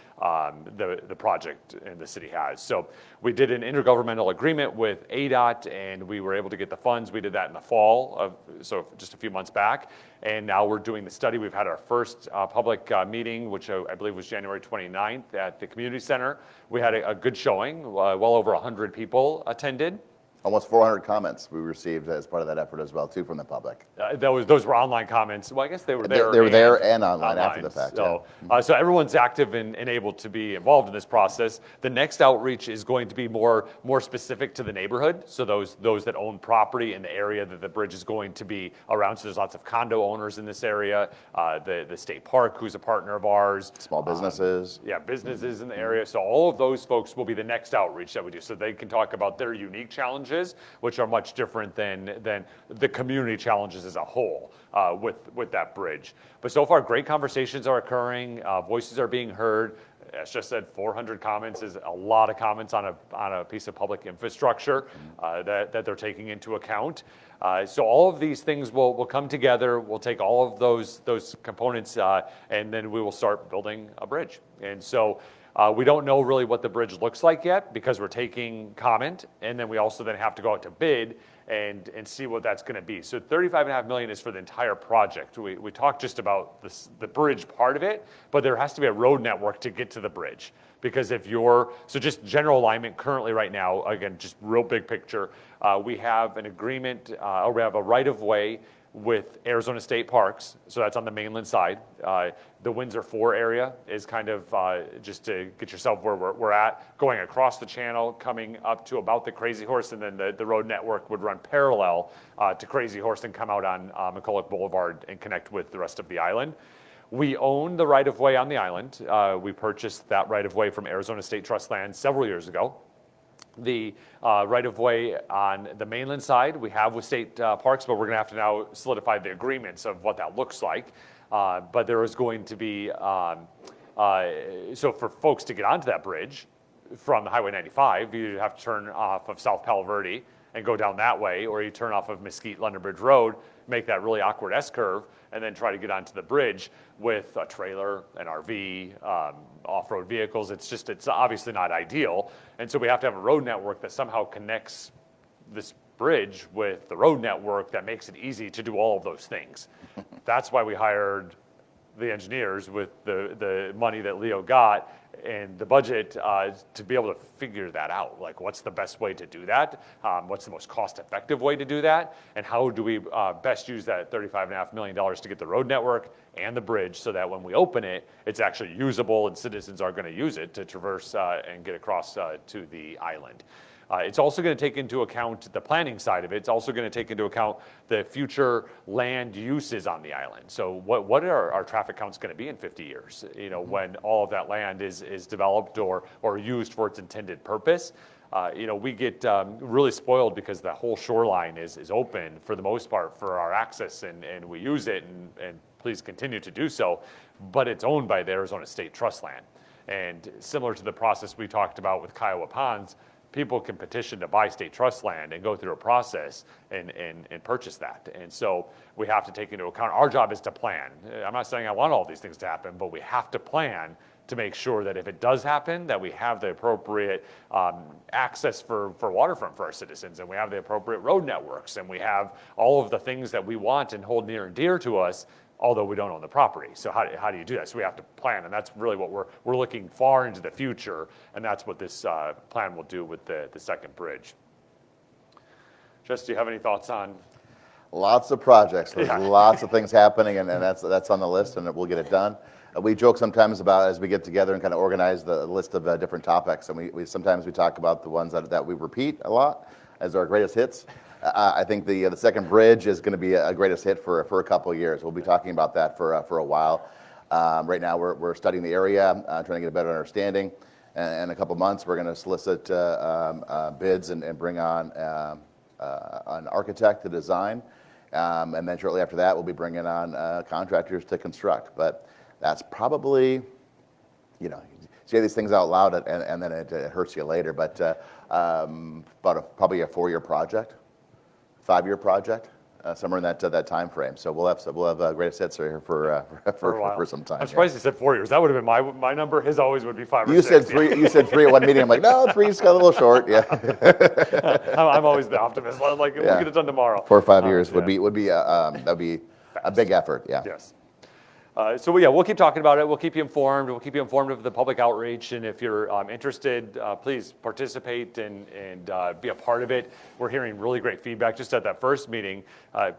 the project and the city has. So we did an intergovernmental agreement with ADOT, and we were able to get the funds. We did that in the fall, so just a few months back. And now we're doing the study. We've had our first public meeting, which I believe was January 29th at the community center. We had a good showing. Well over 100 people attended. Almost 400 comments we received as part of that effort as well, too, from the public. Those were online comments. Well, I guess they were there. They were there and online after the fact. So, so everyone's active and able to be involved in this process. The next outreach is going to be more specific to the neighborhood. So those that own property in the area that the bridge is going to be around. So there's lots of condo owners in this area. The state park, who's a partner of ours. Small businesses. Businesses in the area. So all of those folks will be the next outreach that we do. So they can talk about their unique challenges, which are much different than the community challenges as a whole with that bridge. But so far, great conversations are occurring. Voices are being heard. As just said, 400 comments is a lot of comments on a piece of public infrastructure that they're taking into account. So all of these things will come together. We'll take all of those components and then we will start building a bridge. And so we don't know really what the bridge looks like yet because we're taking comment, and then we also then have to go out to bid and see what that's going to be. So $35.5 million is for the entire project. We talked just about the bridge part of it, but there has to be a road network to get to the bridge. Because so just general alignment currently right now, again, just real big picture, we have an agreement, or we have a right-of-way with Arizona State Parks, so that's on the mainland side. The Windsor 4 area is kind of just to get yourself where we're at, going across the channel, coming up to about the Crazy Horse, and then the road network would run parallel to Crazy Horse and come out on McCulloch Boulevard and connect with the rest of the island. We own the right-of-way on the island. We purchased that right-of-way from Arizona State Trust Land several years ago. The right-of-way on the mainland side we have with state parks, but we're going to have to now solidify the agreements of what that looks like. But there is going to be, so for folks to get onto that bridge from the Highway 95, you have to turn off of South Palo Verde and go down that way, or you turn off of Mesquite London Bridge Road, make that really awkward S-curve, and then try to get onto the bridge with a trailer, an RV, off-road vehicles. It's obviously not ideal. And so we have to have a road network that somehow connects this bridge with the road network that makes it easy to do all of those things. That's why we hired the engineers with the money that Leo got and the budget to be able to figure that out. Like, what's the best way to do that? What's the most cost-effective way to do that? And how do we best use that $35.5 million to get the road network and the bridge so that when we open it, it's actually usable and citizens are going to use it to traverse and get across to the island. It's also going to take into account the planning side of it. It's also going to take into account the future land uses on the island. So what are our traffic counts going to be in 50 years? You know, when all of that land is developed or used for its intended purpose. We get really spoiled because the whole shoreline is open for the most part for our access, and we use it, and please continue to do so. But it's owned by the Arizona State Trust Land. And similar to the process we talked about with Kiowa Ponds, people can petition to buy state trust land and go through a process and purchase that. And so we have to take into account, our job is to plan. I'm not saying I want all these things to happen, but we have to plan to make sure that if it does happen, that we have the appropriate access for waterfront for our citizens, and we have the appropriate road networks, and we have all of the things that we want and hold near and dear to us, although we don't own the property. So how do you do that? So we have to plan, and that's really what we're looking far into the future, and that's what this plan will do with the second bridge. Jess, do you have any thoughts on? Lots of projects, there's lots of things happening, and that's on the list, and we'll get it done. We joke sometimes about, as we get together and kind of organize the list of different topics, and we sometimes talk about the ones that we repeat a lot as our greatest hits. I think the second bridge is going to be a greatest hit for a couple of years. We'll be talking about that for a while. Right now, we're studying the area, trying to get a better understanding. And in a couple of months, we're going to solicit bids and bring on an architect to design. And then shortly after that, we'll be bringing on contractors to construct. But that's probably, say these things out loud and then it hurts you later. But probably a 4-year project. 5-year project, somewhere in that time frame. So we'll have great assets here for some time. I'm surprised you said 4 years. That would have been my number. His always would be 5 or 6. You said 3. You said 3 at one meeting. I'm like, no, 3's got a little short. Yeah. I'm always the optimist. Like, we'll get it done tomorrow. 4 or 5 years would be that'd be a big effort. Yeah. Yes. So we'll keep talking about it. We'll keep you informed. We'll keep you informed of the public outreach. And if you're interested, please participate and be a part of it. We're hearing really great feedback. Just at that first meeting,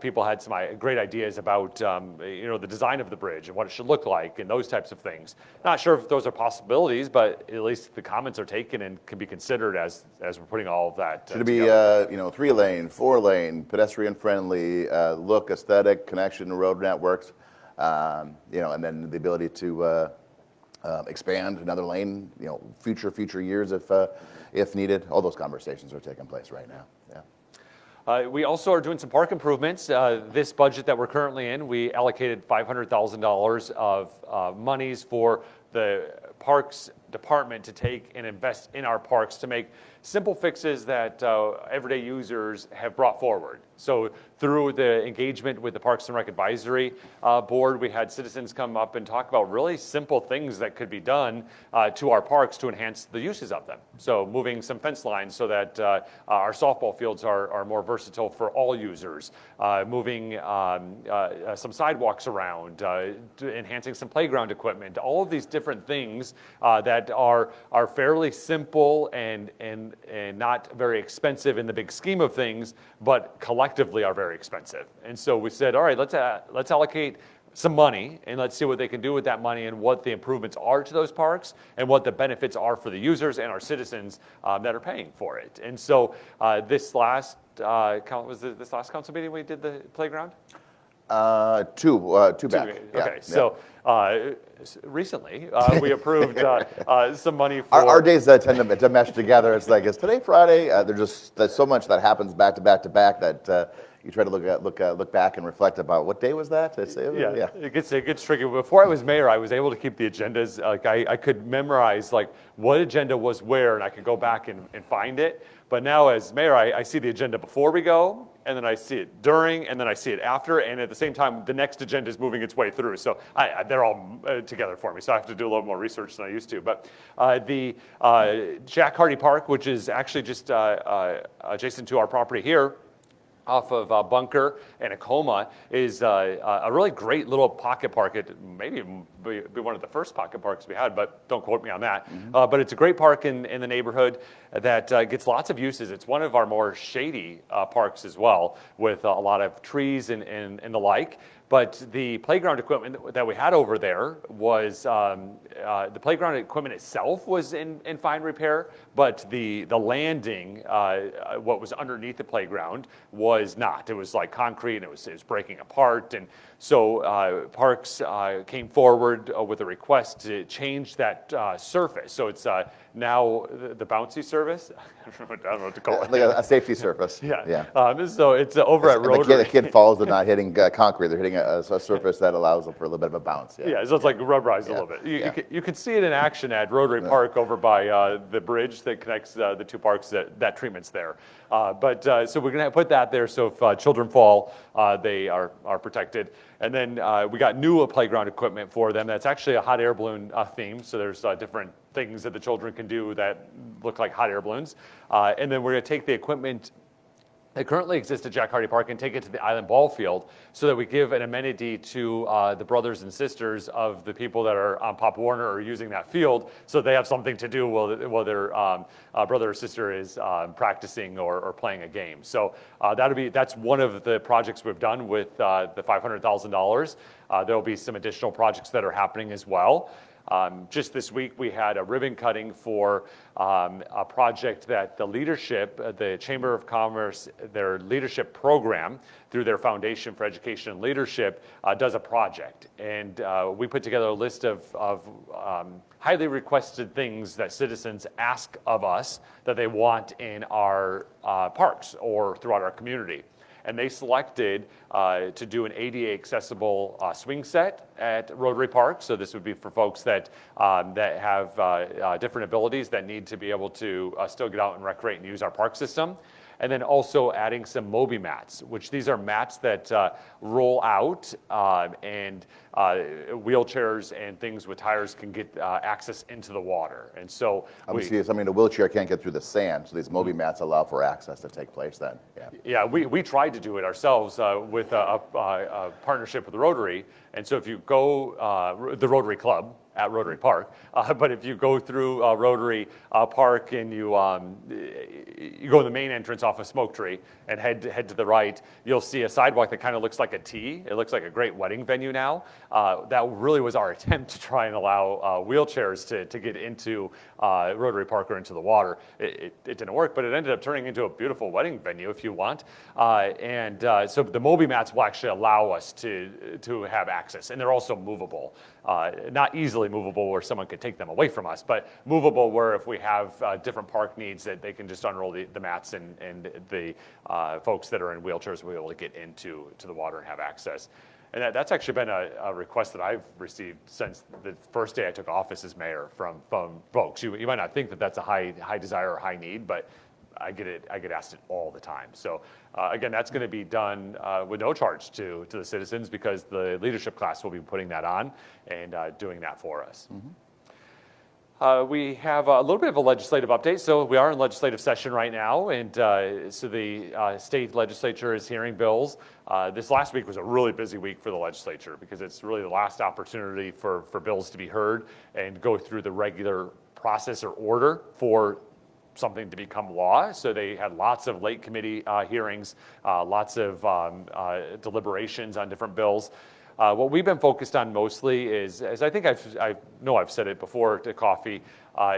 people had some great ideas about the design of the bridge and what it should look like and those types of things. Not sure if those are possibilities, but at least the comments are taken and can be considered as we're putting all of that. Should it be 3-lane, 4-lane, pedestrian friendly, look, aesthetic, connection to road networks? And then the ability to expand another lane, future years if needed. All those conversations are taking place right now. Yeah. We also are doing some park improvements. This budget that we're currently in, we allocated $500,000 of monies for the Parks Department to take and invest in our parks to make simple fixes that everyday users have brought forward. So through the engagement with the Parks and Rec Advisory Board, we had citizens come up and talk about really simple things that could be done to our parks to enhance the uses of them. So moving some fence lines so that our softball fields are more versatile for all users, moving some sidewalks around, enhancing some playground equipment, all of these different things that are fairly simple and not very expensive in the big scheme of things, but collectively are very expensive. And so we said, all right, let's allocate some money and let's see what they can do with that money and what the improvements are to those parks and what the benefits are for the users and our citizens that are paying for it. And so this last council meeting we did the playground? Two back. Okay, so recently we approved some money for... Our days tend to mesh together. It's like, is today Friday? There's so much that happens back to back to back that you try to look back and reflect about what day was that? It gets tricky. Before I was mayor, I was able to keep the agendas. Like I could memorize like what agenda was where, and I could go back and find it. But now as mayor, I see the agenda before we go, and then I see it during, and then I see it after, and at the same time, the next agenda is moving its way through. So they're all together for me, so I have to do a little more research than I used to. But the Jack Hardy Park, which is actually just adjacent to our property here, off of Bunker and Acoma, is a really great little pocket park. It maybe be one of the first pocket parks we had, but don't quote me on that. Mm-hmm. But it's a great park in the neighborhood that gets lots of uses. It's one of our more shady parks as well, with a lot of trees and the like. But the playground equipment that we had over there was, the playground equipment itself was in fine repair, but the landing, what was underneath the playground was not. It was like concrete and it was breaking apart. And so Parks came forward with a request to change that surface. So it's now the bouncy service. I don't know what to call it. Like a safety surface. Yeah. So it's over at Rotary. The kid falls, they're not hitting concrete. They're hitting a surface that allows them for a little bit of a bounce. Yeah, so it's like rubberized a little bit. You can see it in action at Rotary Park over by the bridge that connects the two parks. That treatment's there. So we're going to put that there so if children fall, they are protected. And then we got new playground equipment for them. That's actually a hot air balloon theme. So there's different things that the children can do that look like hot air balloons. And then we're going to take the equipment that currently exists at Jack Hardy Park and take it to the Island Ball Field so that we give an amenity to the brothers and sisters of the people that are on Pop Warner or using that field, so they have something to do while their brother or sister is practicing or playing a game. So that's one of the projects we've done with the $500,000. There'll be some additional projects that are happening as well. Just this week, we had a ribbon cutting for a project that the leadership, the Chamber of Commerce, their leadership program through their Foundation for Education and Leadership does a project. And we put together a list of highly requested things that citizens ask of us that they want in our parks or throughout our community. And they selected to do an ADA accessible swing set at Rotary Park. So this would be for folks that have different abilities that need to be able to still get out and recreate and use our park system. and then also adding some Moby mats, which these are mats that roll out and wheelchairs and things with tires can get access into the water. And so a wheelchair can't get through the sand, so these Moby mats allow for access to take place then. Yeah, we tried to do it ourselves with a partnership with the Rotary. And so if you go, the Rotary Club at Rotary Park, but if you go through Rotary Park and you go in the main entrance off of Smoke Tree and head to the right, you'll see a sidewalk that kind of looks like a T. It looks like a great wedding venue now. That really was our attempt to try and allow wheelchairs to get into Rotary Park or into the water. It didn't work, but it ended up turning into a beautiful wedding venue if you want. So the Moby mats will actually allow us to have access, and they're also movable. Not easily movable where someone could take them away from us, but movable where if we have different park needs that they can just unroll the mats and the folks that are in wheelchairs will be able to get into the water and have access. And that's actually been a request that I've received since the first day I took office as mayor from folks. You might not think that that's a high desire or high need, but I get asked it all the time. So again, that's going to be done with no charge to the citizens because the leadership class will be putting that on and doing that for us. We have a little bit of a legislative update. So we are in legislative session right now, and so the state legislature is hearing bills. This last week was a really busy week for the legislature because it's really the last opportunity for bills to be heard and go through the regular process or order for something to become law. So they had lots of late committee hearings, lots of deliberations on different bills. What we've been focused on mostly is, as I think I've said it before to coffee,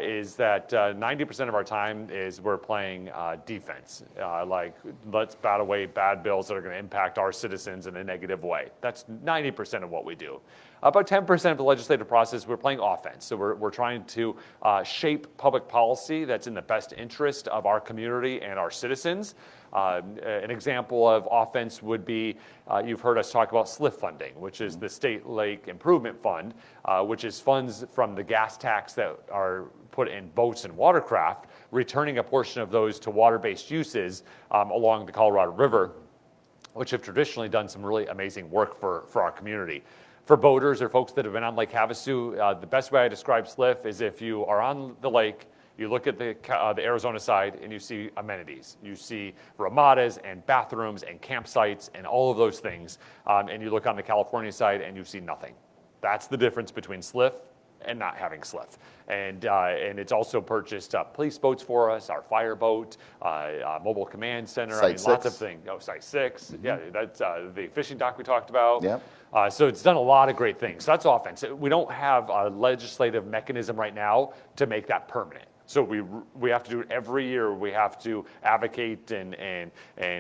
is that 90% of our time is we're playing defense. Like, let's bat away bad bills that are going to impact our citizens in a negative way. That's 90% of what we do. About 10% of the legislative process, we're playing offense. So we're trying to shape public policy that's in the best interest of our community and our citizens. An example of offense would be, you've heard us talk about SLIF funding, which is the State Lake Improvement Fund, which is funds from the gas tax that are put in boats and watercraft, returning a portion of those to water-based uses along the Colorado River, which have traditionally done some really amazing work for our community. For boaters or folks that have been on Lake Havasu, the best way I describe SLIF is if you are on the lake, you look at the Arizona side and you see amenities. You see ramadas and bathrooms and campsites and all of those things. And you look on the California side and you see nothing. That's the difference between SLIF and not having SLIF. And it's also purchased police boats for us, our fire boat, mobile command center, lots of things. Oh, Site 6, yeah, that's the fishing dock we talked about. Yep. So it's done a lot of great things. So that's offense. We don't have a legislative mechanism right now to make that permanent. So we have to do it every year. We have to advocate and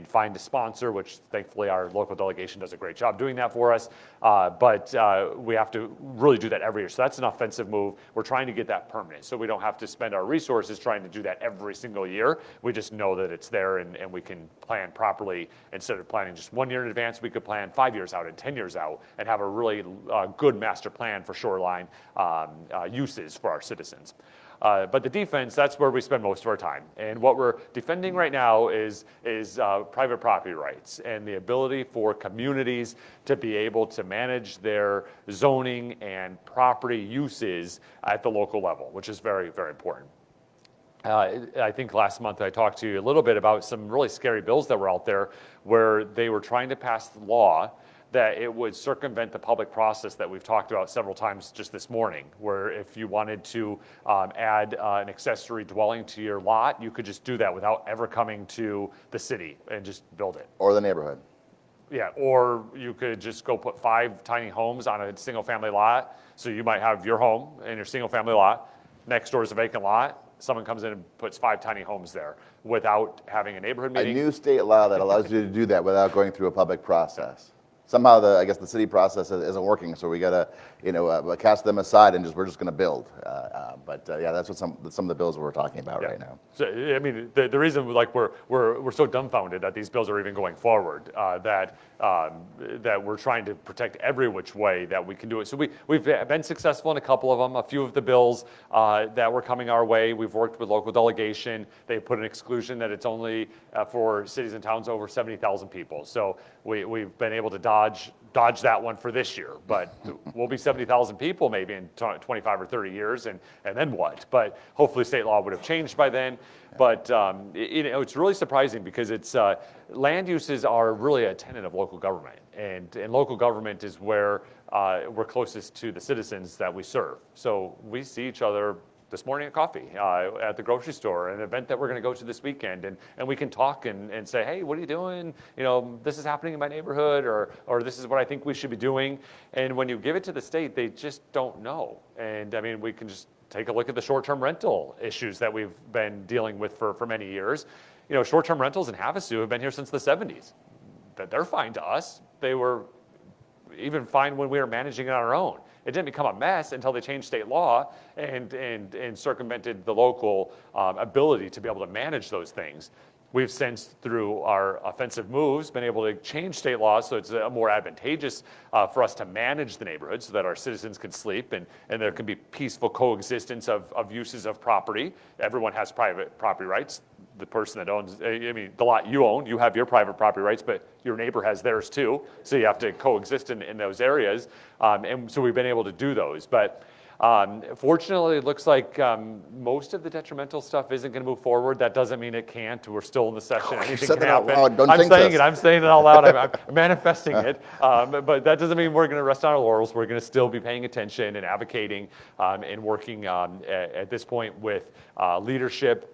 find a sponsor, which thankfully our local delegation does a great job doing that for us. But we have to really do that every year. So that's an offensive move. We're trying to get that permanent. So we don't have to spend our resources trying to do that every single year. We just know that it's there and we can plan properly. Instead of planning just 1 year in advance, we could plan 5 years out and 10 years out and have a really good master plan for shoreline uses for our citizens. But the defense, that's where we spend most of our time. And what we're defending right now is private property rights and the ability for communities to be able to manage their zoning and property uses at the local level, which is very, very important. I think last month I talked to you a little bit about some really scary bills that were out there where they were trying to pass the law that it would circumvent the public process that we've talked about several times just this morning, where if you wanted to add an accessory dwelling to your lot, you could just do that without ever coming to the city and just build it. Or the neighborhood. Yeah, or you could just go put 5 tiny homes on a single family lot. So you might have your home and your single family lot. Next door is a vacant lot. Someone comes in and puts 5 tiny homes there without having a neighborhood meeting. A new state law that allows you to do that without going through a public process. somehow I guess the city process isn't working, so we got to cast them aside and we're just going to build. But yeah, that's what some of the bills we're talking about right now. So I mean, the reason like we're so dumbfounded that these bills are even going forward, that we're trying to protect every which way that we can do it. So we've been successful in a couple of them. A few of the bills that were coming our way, we've worked with local delegation. They put an exclusion that it's only for cities and towns over 70,000 people. So we've been able to dodge that one for this year, but we'll be 70,000 people maybe in 25 or 30 years, and then what? But hopefully state law would have changed by then. But it's really surprising because it's land uses are really a tenet of local government, and local government is where we're closest to the citizens that we serve. So we see each other this morning at coffee at the grocery store, an event that we're going to go to this weekend, and we can talk and say, hey, what are you doing? This is happening in my neighborhood, or this is what I think we should be doing. And when you give it to the state, they just don't know. And I mean, we can just take a look at the short-term rental issues that we've been dealing with for many years. Short-term rentals in Havasu have been here since the 70s. That they're fine to us. They were even fine when we were managing it on our own. It didn't become a mess until they changed state law and circumvented the local ability to be able to manage those things. We've since, through our offensive moves, been able to change state law so it's more advantageous for us to manage the neighborhood so that our citizens can sleep and there can be peaceful coexistence of uses of property. Everyone has private property rights. The person that owns, the lot you own, you have your private property rights, but your neighbor has theirs too. So you have to coexist in those areas. And so we've been able to do those. But fortunately, it looks like most of the detrimental stuff isn't going to move forward. That doesn't mean it can't. We're still in the session. Anything can happen. I'm saying it out loud. I'm manifesting it. But that doesn't mean we're going to rest on our laurels. We're going to still be paying attention and advocating and working at this point with leadership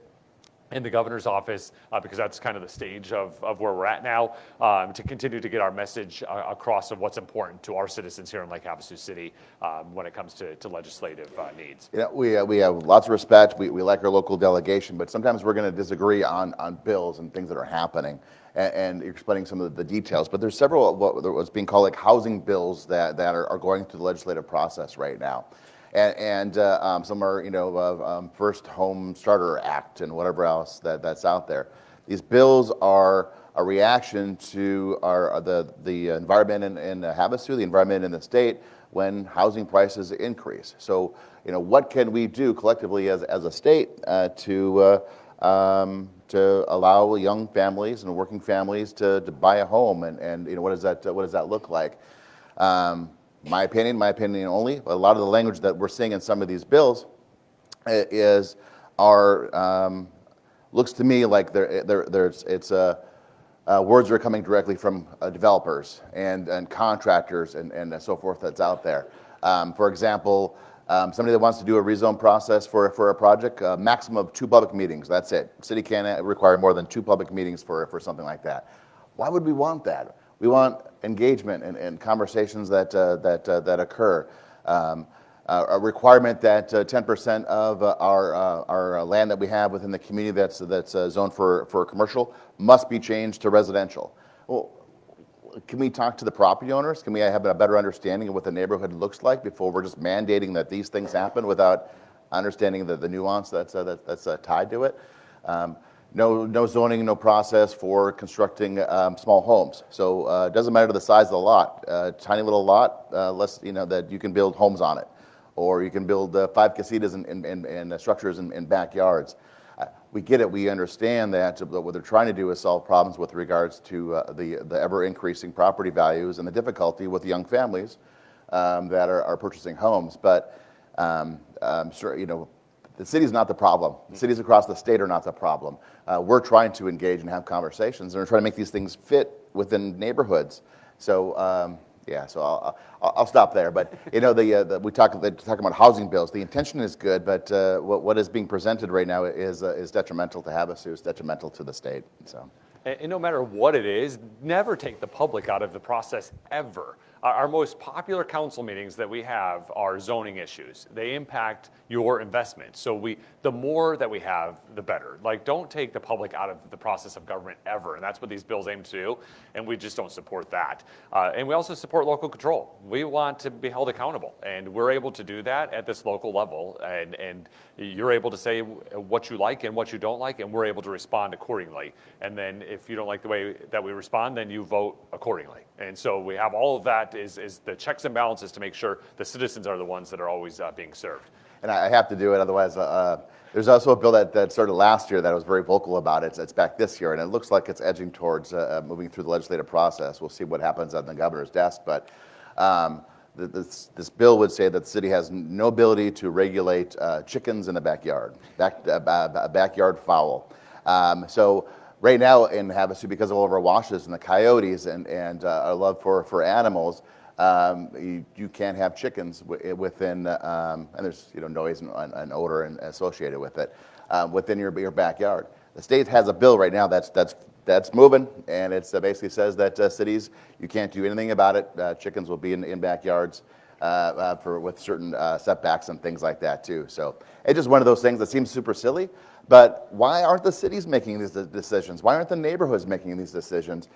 in the governor's office, because that's kind of the stage of where we're at now, to continue to get our message across of what's important to our citizens here in Lake Havasu City when it comes to legislative needs. We have lots of respect. We like our local delegation, but sometimes we're going to disagree on bills and things that are happening. And you're explaining some of the details, but there's several what's being called like housing bills that are going through the legislative process right now. And some are, First Home Starter Act and whatever else that's out there. These bills are a reaction to the environment in Havasu, the environment in the state when housing prices increase. So, what can we do collectively as a state to allow young families and working families to buy a home, and what does that look like? My opinion only, a lot of the language that we're seeing in some of these bills looks to me like words are coming directly from developers and contractors and so forth that's out there. For example, somebody that wants to do a rezone process for a project, maximum of 2 public meetings, that's it. City can't require more than 2 public meetings for something like that. Why would we want that? We want engagement and conversations that occur. A requirement that 10% of our land that we have within the community that's zoned for commercial must be changed to residential. Well, can we talk to the property owners? Can we have a better understanding of what the neighborhood looks like before we're just mandating that these things happen without understanding the nuance that's tied to it? No zoning, no process for constructing small homes. So it doesn't matter the size of the lot. Tiny little lot, that you can build homes on it, or you can build 5 casitas and structures in backyards. We get it. We understand that what they're trying to do is solve problems with regards to the ever increasing property values and the difficulty with young families that are purchasing homes. But I'm sure the city's not the problem. The cities across the state are not the problem. We're trying to engage and have conversations, and we're trying to make these things fit within neighborhoods. So, so I'll stop there. But we talk about housing bills. The intention is good, but what is being presented right now is detrimental to Havasu. It's detrimental to the state. So. And no matter what it is, never take the public out of the process ever. Our most popular council meetings that we have are zoning issues. They impact your investment. So the more that we have, the better. Like, don't take the public out of the process of government ever, and that's what these bills aim to do, and we just don't support that. And we also support local control. We want to be held accountable, and we're able to do that at this local level, and you're able to say what you like and what you don't like, and we're able to respond accordingly. And then if you don't like the way that we respond, then you vote accordingly. And so we have all of that is the checks and balances to make sure the citizens are the ones that are always being served. And I have to do it, otherwise, there's also a bill that started last year that I was very vocal about. It's back this year, and it looks like it's edging towards moving through the legislative process. We'll see what happens on the governor's desk, but this bill would say that the city has no ability to regulate chickens in the backyard, backyard fowl. So right now in Havasu, because of all of our washes and the coyotes and our love for animals, you can't have chickens within, and there's noise and odor associated with it, within your backyard. The state has a bill right now that's moving, and it basically says that cities, you can't do anything about it. Chickens will be in backyards with certain setbacks and things like that too. So it's just one of those things that seems super silly, but why aren't the cities making these decisions? Why aren't the neighborhoods making these decisions?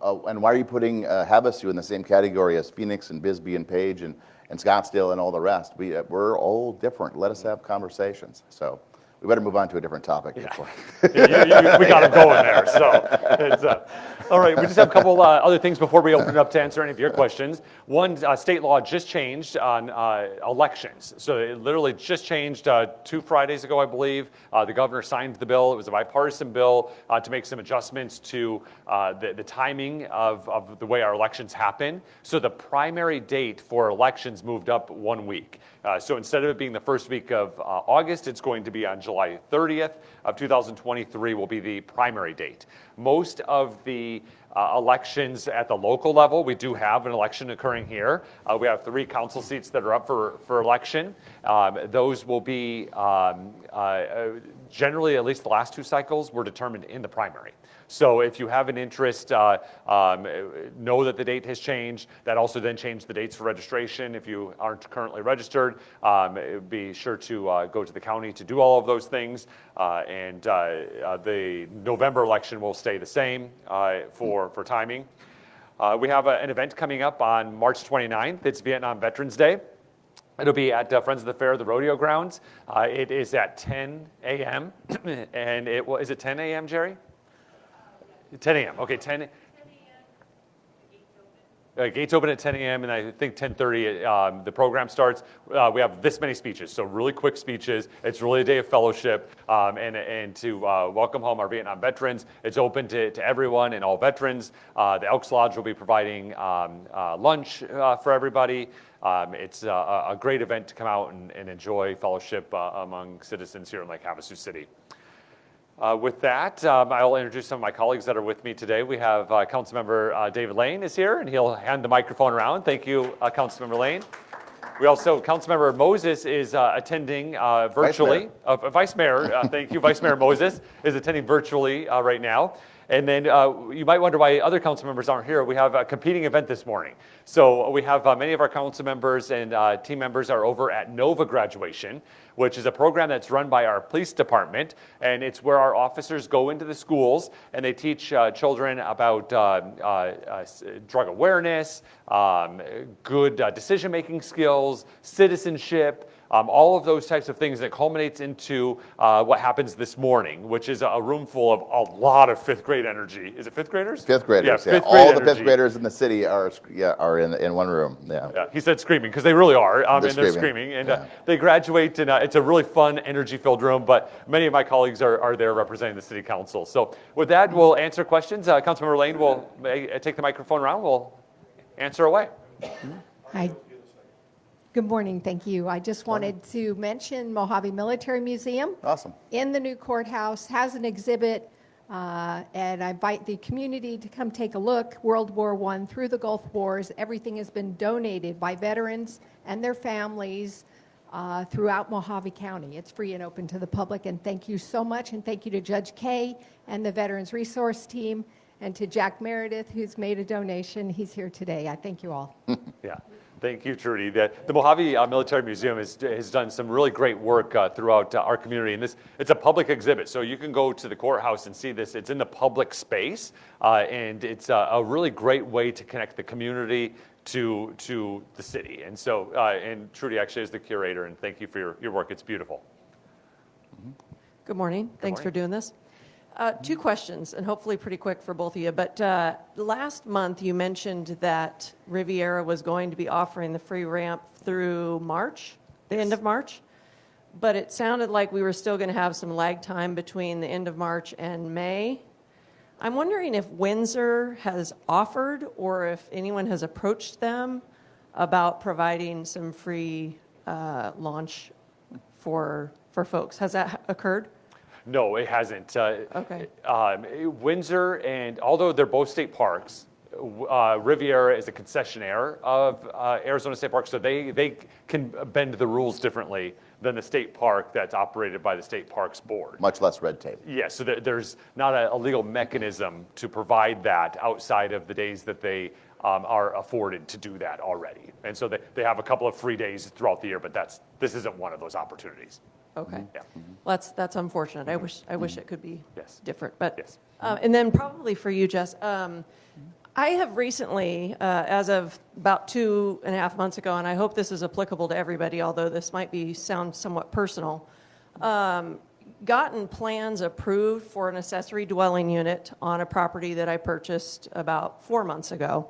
And why are you putting Havasu in the same category as Phoenix and Bisbee and Page and Scottsdale and all the rest? We're all different. Let us have conversations. So we better move on to a different topic. Yeah. We got them going there. So, all right. We just have a couple other things before we open it up to answer any of your questions. One, state law just changed on elections. So it literally just changed 2 Fridays ago, I believe. The governor signed the bill. It was a bipartisan bill to make some adjustments to the timing of the way our elections happen. So the primary date for elections moved up 1 week. So instead of it being the first week of August, it's going to be on July 30th of 2023 will be the primary date. Most of the elections at the local level, we do have an election occurring here. We have 3 council seats that are up for election. Those will be generally, at least the last 2 cycles, were determined in the primary. So if you have an interest, know that the date has changed. That also then changed the dates for registration. If you aren't currently registered, be sure to go to the county to do all of those things. And the November election will stay the same for timing. We have an event coming up on March 29th. It's Vietnam Veterans Day. It'll be at Friends of the Fair, the rodeo grounds. It is at 10 a.m. And is it 10 a.m., Jerry? 10 a.m. Okay, 10 a.m. Gates open at 10 a.m. and I think 10:30 the program starts. We have this many speeches, so really quick speeches. It's really a day of fellowship and to welcome home our Vietnam veterans. It's open to everyone and all veterans. The Elks Lodge will be providing lunch for everybody. It's a great event to come out and enjoy fellowship among citizens here in Lake Havasu City. With that, I'll introduce some of my colleagues that are with me today. We have Councilmember David Lane is here, and he'll hand the microphone around. Thank you, Councilmember Lane. We also, Councilmember Moses is attending virtually. Vice Mayor, thank you. Vice Mayor Moses is attending virtually right now. And then you might wonder why other council members aren't here. We have a competing event this morning. So we have many of our council members and team members are over at Nova Graduation, which is a program that's run by our police department. And it's where our officers go into the schools and they teach children about drug awareness, good decision-making skills, citizenship, all of those types of things that culminates into what happens this morning, which is a room full of a lot of 5th grade energy. Is it 5th graders? 5th graders, yeah. All the 5th graders in the city are in one room, yeah. He said screaming, because they really are, they're screaming. And they graduate, and it's a really fun, energy-filled room, but many of my colleagues are there representing the city council. So with that, we'll answer questions. Councilmember Lane will take the microphone around. We'll answer away. Hi. Good morning, thank you. I just wanted to mention Mojave Military Museum. Awesome. In the new courthouse has an exhibit, and I invite the community to come take a look. World War I through the Gulf Wars, everything has been donated by veterans and their families throughout Mojave County. It's free and open to the public, and thank you so much, and thank you to Judge Kay and the Veterans Resource Team, And to Jack Meredith, who's made a donation, he's here today. I thank you all. Yeah. Thank you, Trudy. The Mojave Military Museum has done some really great work throughout our community, and it's a public exhibit, so you can go to the courthouse and see this. It's in the public space, and it's a really great way to connect the community to the city. And so, and Trudy actually is the curator, and thank you for your work. It's beautiful. Good morning. Thanks for morning. doing this. Two questions, and hopefully pretty quick for both of you. But last month you mentioned that Riviera was going to be offering the free ramp through March, the end of March. But it sounded like we were still going to have some lag time between the end of March and May. I'm wondering if Windsor has offered or if anyone has approached them about providing some free launch for folks. Has that occurred? No, it hasn't. Okay. Windsor, and although they're both state parks, Riviera is a concessionaire of Arizona State Park, so they can bend the rules differently than the state park that's operated by the State Parks Board. Much less red tape. Yes, so there's not a legal mechanism to provide that outside of the days that they are afforded to do that already. And so they have a couple of free days throughout the year, but this isn't one of those opportunities. Okay. Yeah. Well, that's unfortunate. I wish it could be Yes. different. But Yes. And then probably for you, Jess, I have recently, as of about 2.5 months ago, and I hope this is applicable to everybody, although this might sound somewhat personal, gotten plans approved for an accessory dwelling unit on a property that I purchased about 4 months ago.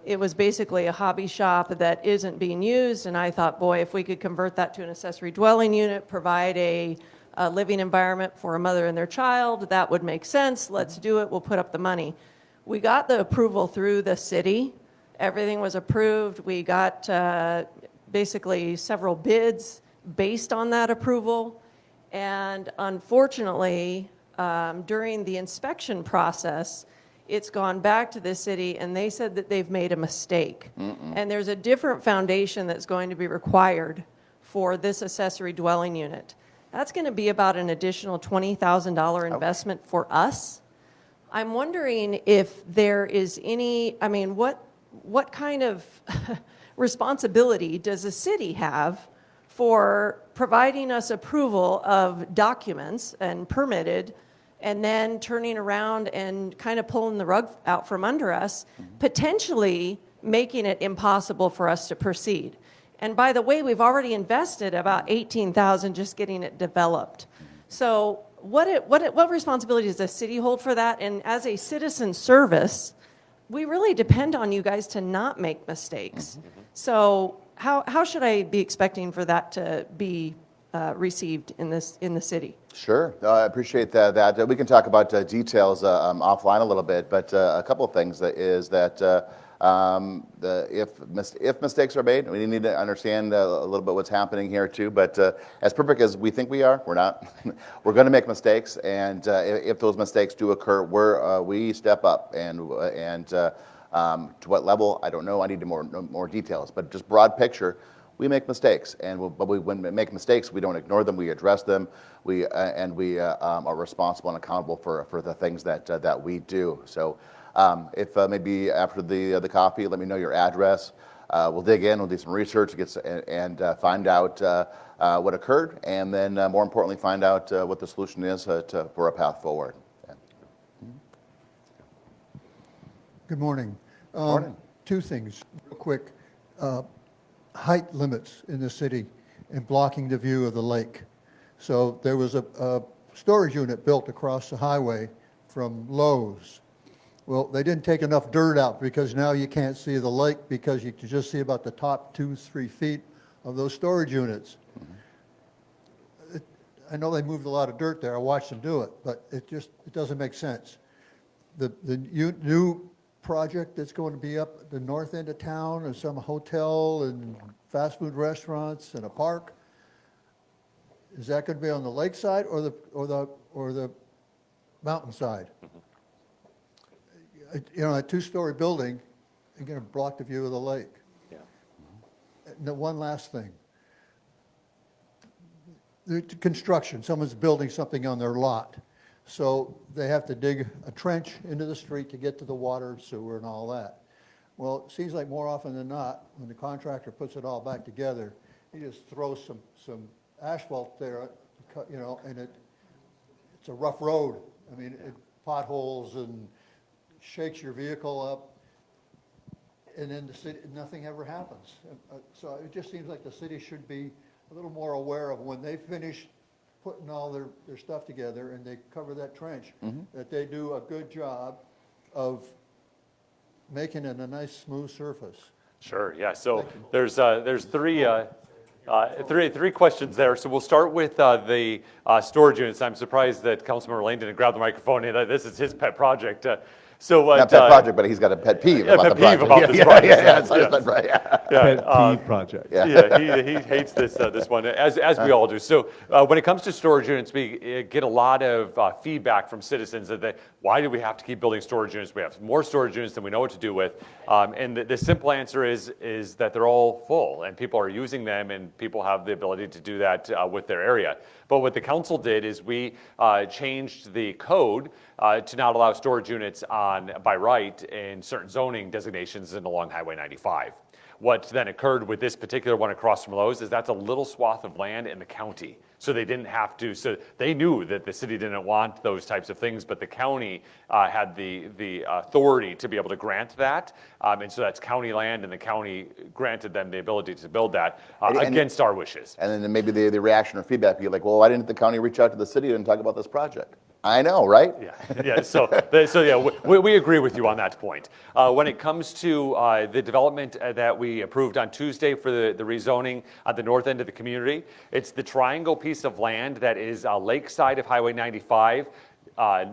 It was basically a hobby shop that isn't being used, and I thought, boy, if we could convert that to an accessory dwelling unit, provide a living environment for a mother and their child, that would make sense. Let's do it. We'll put up the money. We got the approval through the city. Everything was approved. We got basically several bids based on that approval. And unfortunately, during the inspection process, it's gone back to the city, and they said that they've made a mistake. And there's a different foundation that's going to be required for this accessory dwelling unit. That's going to be about an additional $20,000 investment for us. I'm wondering if there is any, I mean, what kind of responsibility does the city have for providing us approval of documents and permitted, and then turning around and kind of pulling the rug out from under us, potentially making it impossible for us to proceed? And by the way, we've already invested about $18,000 just getting it developed. So what responsibility does the city hold for that? And as a citizen service, we really depend on you guys to not make mistakes. So how should I be expecting for that to be received in the city? Sure, I appreciate that. We can talk about details offline a little bit, but a couple of things is that if mistakes are made, we need to understand a little bit what's happening here too. But as perfect as we think we are, we're not. We're going to make mistakes, and if those mistakes do occur, we step up. And to what level, I don't know. I need more details. But just broad picture, we make mistakes, but when we make mistakes, we don't ignore them. We address them. We are responsible and accountable for the things that we do. So. If maybe after the coffee, let me know your address. We'll dig in, we'll do some research, and find out what occurred, and then more importantly, find out what the solution is for a path forward. Yeah. Good morning. Morning. Two things, real quick. Height limits in the city and blocking the view of the lake. So there was a storage unit built across the highway from Lowe's. Well, they didn't take enough dirt out because now you can't see the lake because you can just see about the top 2-3 feet of those storage units. I know they moved a lot of dirt there. I watched them do it, but it doesn't make sense. The new project that's going to be up at the north end of town, and some hotel and fast food restaurants and a park, is that going to be on the lakeside or the mountainside? A two-story building, you're going to block the view of the lake. Yeah. And one last thing. The construction, someone's building something on their lot. So they have to dig a trench into the street to get to the water and sewer and all that. Well, it seems like more often than not, when the contractor puts it all back together, he just throws some asphalt there, you know, and it's a rough road. I mean, potholes and shakes your vehicle up, and then the city, nothing ever happens. So it just seems like the city should be a little more aware of when they finish putting all their stuff together and they cover that trench, that they do a good job of making it a nice smooth surface. Sure, yeah, so there's three questions there. So we'll start with the storage units. I'm surprised that Councilmember Lane didn't grab the microphone. This is his pet project. Not pet project, but he's got a pet peeve about the project. About this project. Pet peeve project. Yeah, he hates this one, as we all do. So when it comes to storage units, we get a lot of feedback from citizens that why do we have to keep building storage units? We have more storage units than we know what to do with. And the simple answer is that they're all full, and people are using them, and people have the ability to do that with their area. But what the council did is we changed the code to not allow storage units by right in certain zoning designations along Highway 95. What then occurred with this particular one across from Lowe's is that's a little swath of land in the county. So they didn't have to, so they knew that the city didn't want those types of things, but the county had the authority to be able to grant that. And so that's county land, and the county granted them the ability to build that against our wishes. And then maybe the reaction or feedback would be like, well, why didn't the county reach out to the city and talk about this project? I know, right? Yeah. So yeah, we agree with you on that point. When it comes to the development that we approved on Tuesday for the rezoning at the north end of the community, it's the triangle piece of land that is lakeside of Highway 95.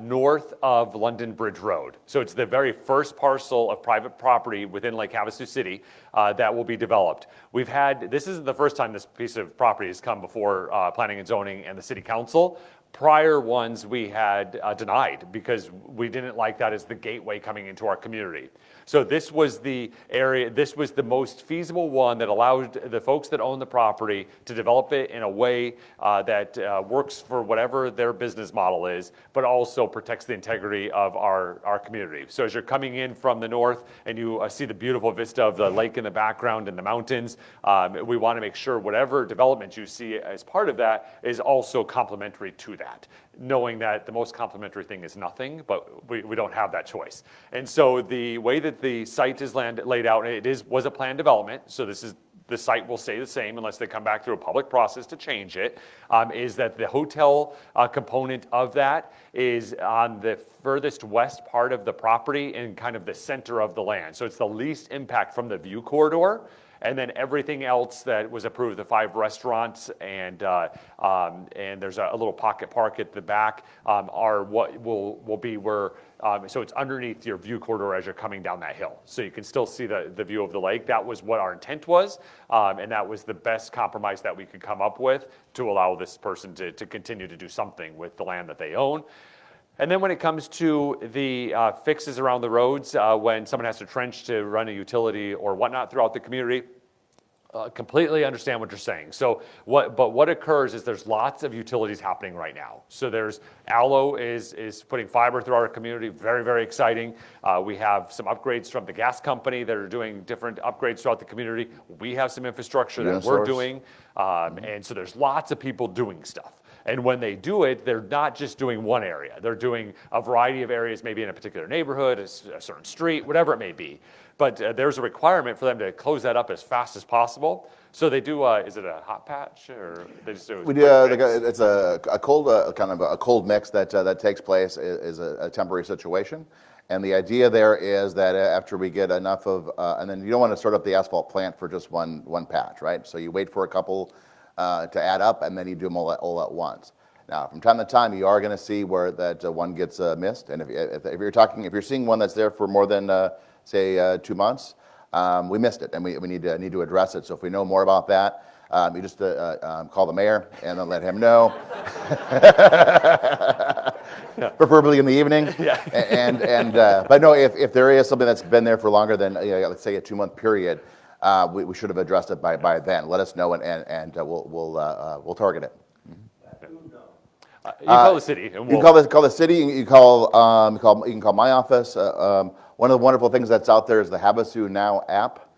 North of London Bridge Road. So it's the very first parcel of private property within Lake Havasu City that will be developed. This isn't the first time this piece of property has come before Planning and Zoning and the City Council. Prior ones we had denied because we didn't like that as the gateway coming into our community. So this was the area, this was the most feasible one that allowed the folks that own the property to develop it in a way that works for whatever their business model is, but also protects the integrity of our community. So as you're coming in from the north and you see the beautiful vista of the lake in the background and the mountains, we want to make sure whatever development you see as part of that is also complementary to that, knowing that the most complementary thing is nothing, but we don't have that choice. And so the way that the site is laid out, was a planned development, so the site will stay the same unless they come back through a public process to change it, is that the hotel component of that is on the furthest west part of the property and kind of the center of the land. So it's the least impact from the view corridor. And then everything else that was approved, the 5 restaurants and there's a little pocket park at the back, are what will be where, so it's underneath your view corridor as you're coming down that hill. So you can still see the view of the lake. That was what our intent was, and that was the best compromise that we could come up with to allow this person to continue to do something with the land that they own. And then when it comes to the fixes around the roads, when someone has to trench to run a utility or whatnot throughout the community, completely understand what you're saying. So what occurs is there's lots of utilities happening right now. So there's Allo is putting fiber through our community, very, very exciting. We have some upgrades from the gas company that are doing different upgrades throughout the community. We have some infrastructure that we're doing. And so there's lots of people doing stuff. And when they do it, they're not just doing one area. They're doing a variety of areas, maybe in a particular neighborhood, a certain street, whatever it may be. But there's a requirement for them to close that up as fast as possible. So they do, is it a hot patch or they just do it? We do, it's a cold, kind of a cold mix that takes place, is a temporary situation. And the idea there is that after we get enough of, and then you don't want to start up the asphalt plant for just one patch, right? So you wait for a couple to add up, and then you do them all at once. Now, from time to time, you are going to see where that one gets missed, and if you're seeing one that's there for more than say 2 months, we missed it, and we need to address it. So if we know more about that, you just call the mayor and then let him know, preferably in the evening. Yeah. But no, if there is something that's been there for longer than let's say a 2-month period. We should have addressed it by then. Let us know, and we'll target it. You can call the city, and You we'll. can call the city. You can call my office. One of the wonderful things that's out there is the Havasu Now app.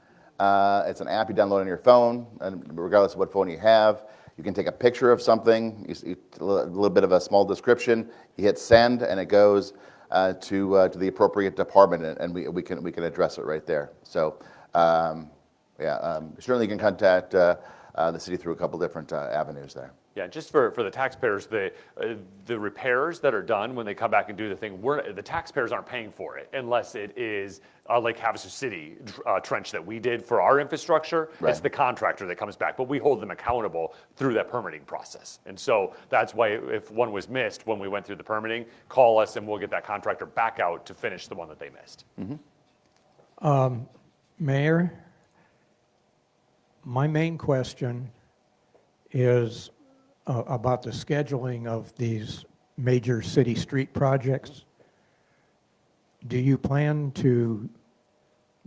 It's an app you download on your phone, and regardless of what phone you have, you can take a picture of something, a little bit of a small description. You hit send, and it goes to the appropriate department, and we can address it right there. So, certainly you can contact the city through a couple different avenues there. Yeah, just for the taxpayers, the repairs that are done when they come back and do the thing, the taxpayers aren't paying for it unless it is a Lake Havasu City trench that we did for our infrastructure. Right. It's the contractor that comes back, but we hold them accountable through that permitting process. And so that's why if one was missed when we went through the permitting, call us and we'll get that contractor back out to finish the one that they missed. Mayor, my main question is about the scheduling of these major city street projects. Do you plan to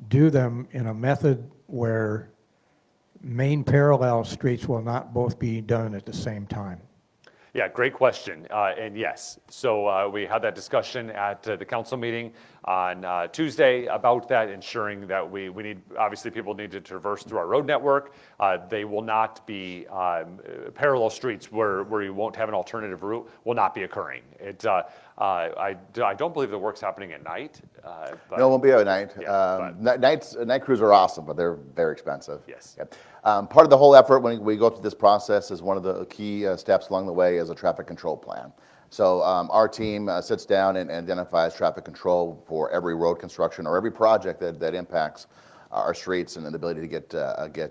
do them in a method where main parallel streets will not both be done at the same time? Yeah, great question, and yes. So we had that discussion at the council meeting on Tuesday about that, ensuring that we need, obviously people need to traverse through our road network. They will not be, parallel streets where you won't have an alternative route will not be occurring. I don't believe the work's happening at night. But No, it won't be at night. Yeah, Night crews are awesome, but they're very expensive. Yes. Yep. Part of the whole effort when we go through this process is one of the key steps along the way is a traffic control plan. So our team sits down and identifies traffic control for every road construction or every project that impacts our streets and the ability to get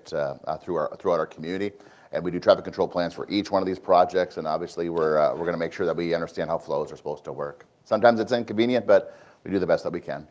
throughout our community. And we do traffic control plans for each one of these projects, and obviously we're going to make sure that we understand how flows are supposed to work. Sometimes it's inconvenient, but we do the best that we can.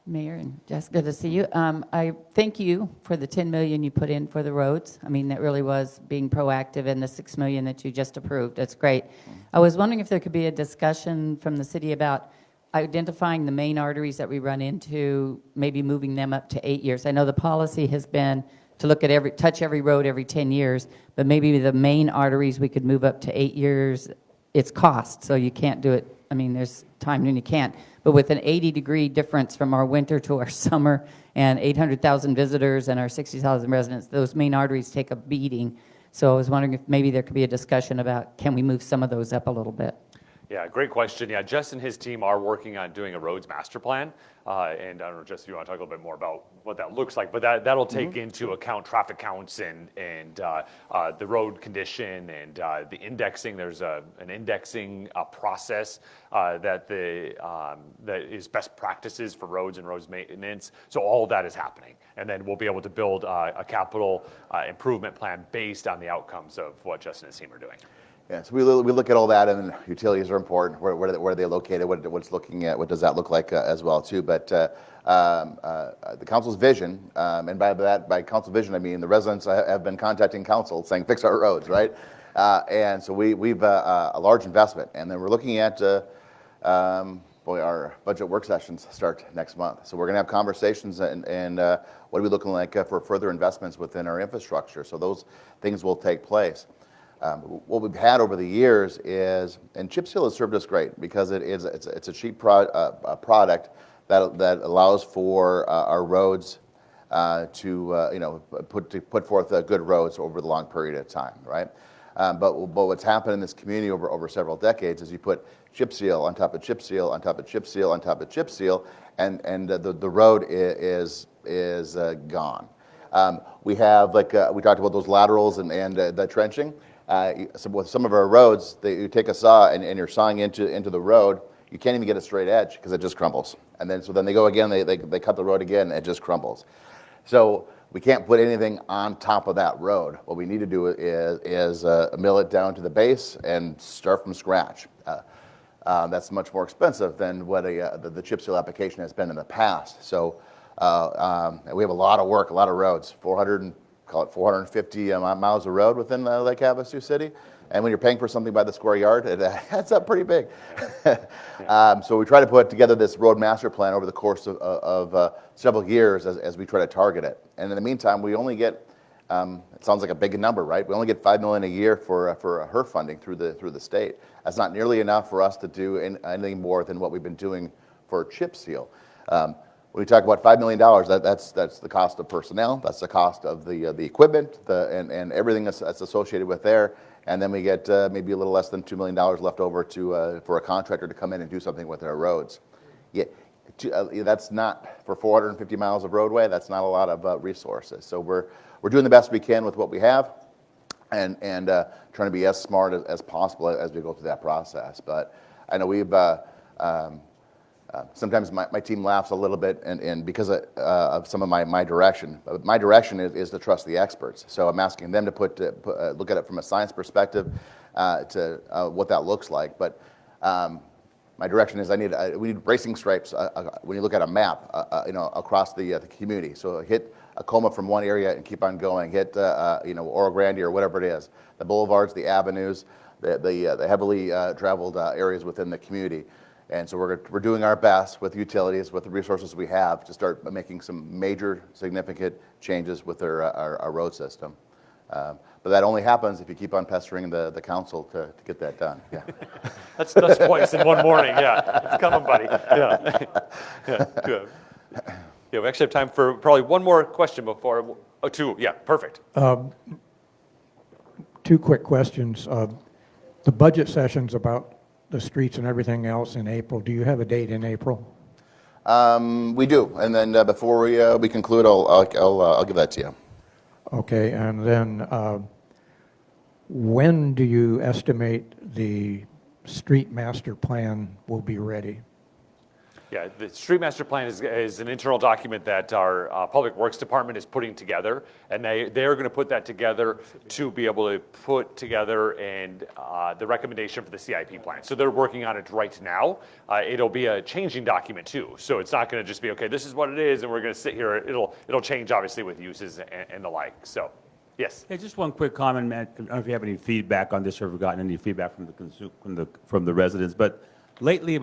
Mayor and Jess, good to see you. I thank you for the 10 million you put in for the roads. I mean, that really was being proactive, and the 6 million that you just approved. That's great. I was wondering if there could be a discussion from the city about identifying the main arteries that we run into, maybe moving them up to 8 years. I know the policy has been to look at touch every road every 10 years, but maybe the main arteries we could move up to 8 years. It's cost, so you can't do it. I mean, there's time when you can't. But with an 80-degree difference from our winter to our summer and 800,000 visitors and our 60,000 residents, those main arteries take a beating. So I was wondering if maybe there could be a discussion about, can we move some of those up a little bit? Yeah, great question. Yeah, Jess and his team are working on doing a roads master plan. And I don't know, Jess, if you want to talk a little bit more about what that looks like, but that'll take into account traffic counts and the road condition and the indexing. There's an indexing process that is best practices for roads and roads maintenance. So all of that is happening. And then we'll be able to build a capital improvement plan based on the outcomes of what Jess and his team are doing. Yeah, so we look at all that, and utilities are important. Where are they located? What does that look like as well too? But the council's vision, and by council vision I mean the residents have been contacting council saying fix our roads, right? And so we've a large investment, and then we're looking at our budget work sessions start next month. So we're going to have conversations and what are we looking like for further investments within our infrastructure. So those things will take place. What we've had over the years is, and chip seal has served us great because it's a cheap product that allows for our roads to put forth good roads over the long period of time, right? But what's happened in this community over several decades is you put chip seal on top of chip seal on top of chip seal on top of chip seal, and the road is gone. We have we talked about those laterals and the trenching. So with some of our roads, you take a saw and you're sawing into the road, you can't even get a straight edge because it just crumbles. And then they go again, they cut the road again, and it just crumbles. So we can't put anything on top of that road. What we need to do is mill it down to the base and start from scratch. That's much more expensive than what the chip seal application has been in the past. So we have a lot of work, a lot of roads, 450 miles of road within Lake Havasu City. And when you're paying for something by the square yard, it adds up pretty big. So we try to put together this road master plan over the course of several years as we try to target it. And in the meantime, we only get It sounds like a big number, right? We only get $5 million a year for HERF funding through the state. That's not nearly enough for us to do anything more than what we've been doing for chip seal. When we talk about $5 million, that's the cost of personnel, that's the cost of the equipment, and everything that's associated with there. And then we get maybe a little less than $2 million left over for a contractor to come in and do something with our roads. Yeah, that's not for 450 miles of roadway. That's not a lot of resources. So we're doing the best we can with what we have, and trying to be as smart as possible as we go through that process. But I know we've sometimes my team laughs a little bit, and because of some of my direction. My direction is to trust the experts. So I'm asking them to look at it from a science perspective to what that looks like. But my direction is we need racing stripes when you look at a map, across the community. So hit Acoma from one area and keep on going. Hit Oro Grande or whatever it is. The boulevards, the avenues, the heavily traveled areas within the community. And so we're doing our best with utilities, with the resources we have, to start making some major significant changes with our road system. But that only happens if you keep on pestering the council to get that done. Yeah. That's twice in one morning. Yeah, it's coming, buddy. Yeah. Yeah. Good. Yeah, we actually have time for probably one more question before. Oh, two. Yeah, perfect. Two quick questions. The budget session's about the streets and everything else in April. Do you have a date in April? We do, and then before we conclude, I'll give that to you. Okay, and then when do you estimate the street master plan will be ready? Yeah, the street master plan is an internal document that our Public Works Department is putting together, and they are going to put that together to be able to put together the recommendation for the CIP plan. So they're working on it right now. It'll be a changing document too, so it's not going to just be, okay, this is what it is, and we're going to sit here. It'll change obviously with uses and the like. So, yes. Hey, just one quick comment, Matt. I don't know if you have any feedback on this or have gotten any feedback from the residents, but lately,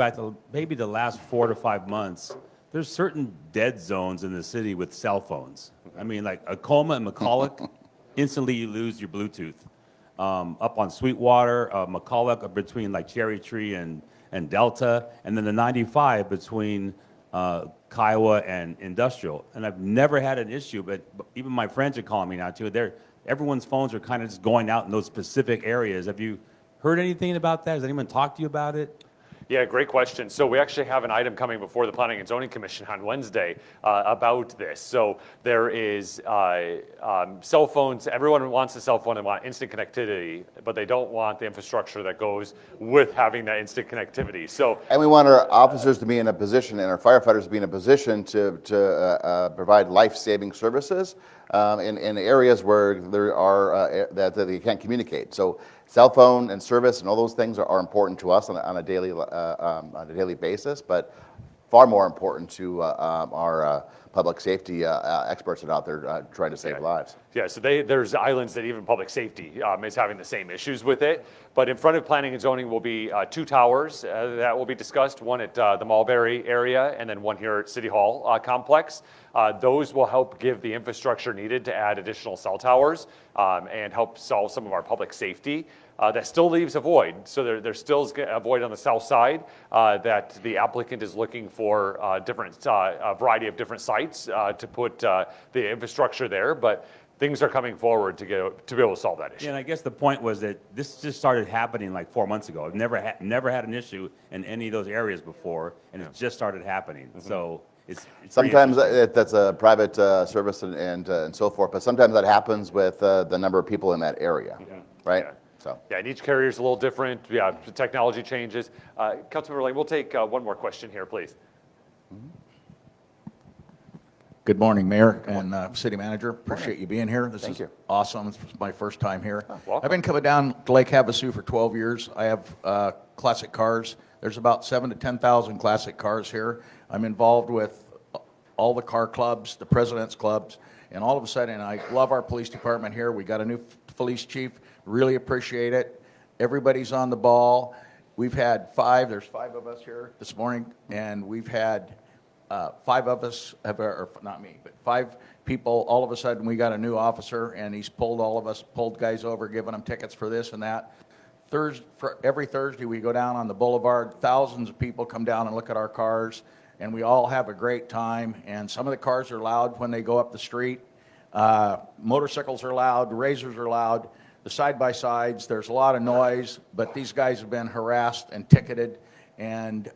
maybe the last 4 to 5 months, there's certain dead zones in the city with cell phones. I mean, like Acoma and McCulloch, instantly you lose your Bluetooth. Up on Sweetwater, McCulloch between like Cherry Tree and Delta, and then the 95 between Kiowa and Industrial. And I've never had an issue, but even my friends are calling me now too. Everyone's phones are kind of just going out in those specific areas. Have you heard anything about that? Has anyone talked to you about it? Yeah, great question. So we actually have an item coming before the Planning and Zoning Commission on Wednesday about this. So there is cell phones. Everyone wants a cell phone and want instant connectivity, but they don't want the infrastructure that goes with having that instant connectivity. So, and we want our officers to be in a position, and our firefighters to be in a position to provide life-saving services in areas where there are that they can't communicate. So cell phone and service and all those things are important to us on a daily basis, but far more important to our public safety experts that are out there trying to save lives. Yeah, so there's islands that even public safety is having the same issues with it. But in front of Planning and Zoning will be 2 towers that will be discussed, one at the Mulberry area and then one here at City Hall complex. Those will help give the infrastructure needed to add additional cell towers and help solve some of our public safety. That still leaves a void. So there still is a void on the south side that the applicant is looking for a variety of different sites to put the infrastructure there. But things are coming forward to be able to solve that issue. Yeah, and I guess the point was that this just started happening like 4 months ago. I've never had an issue in any of those areas before, and it just started happening. Mm-hmm. So it's sometimes that's a private service and so forth, but sometimes that happens with the number of people in that area, right? Yeah. So. Yeah, and each carrier is a little different. Yeah, the technology changes. Councilmember Lane, we'll take one more question here, please. Good morning, Mayor and City Manager. Appreciate you being here. This is awesome. It's my first time here. I've been coming down to Lake Havasu for 12 years. I have classic cars. There's about 7,000 to 10,000 classic cars here. I'm involved with all the car clubs, the president's clubs, and all of a sudden, I love our police department here. We got a new police chief. Really appreciate it. Everybody's on the ball. We've had there's 5 of us here this morning, and we've had 5 of us, or not me, but 5 people, all of a sudden, we got a new officer, and he's pulled guys over, giving them tickets for this and that. Every Thursday, we go down on the boulevard. Thousands of people come down and look at our cars, and we all have a great time. And some of the cars are loud when they go up the street. Motorcycles are loud, razors are loud. The side-by-sides, there's a lot of noise, but these guys have been harassed and ticketed, and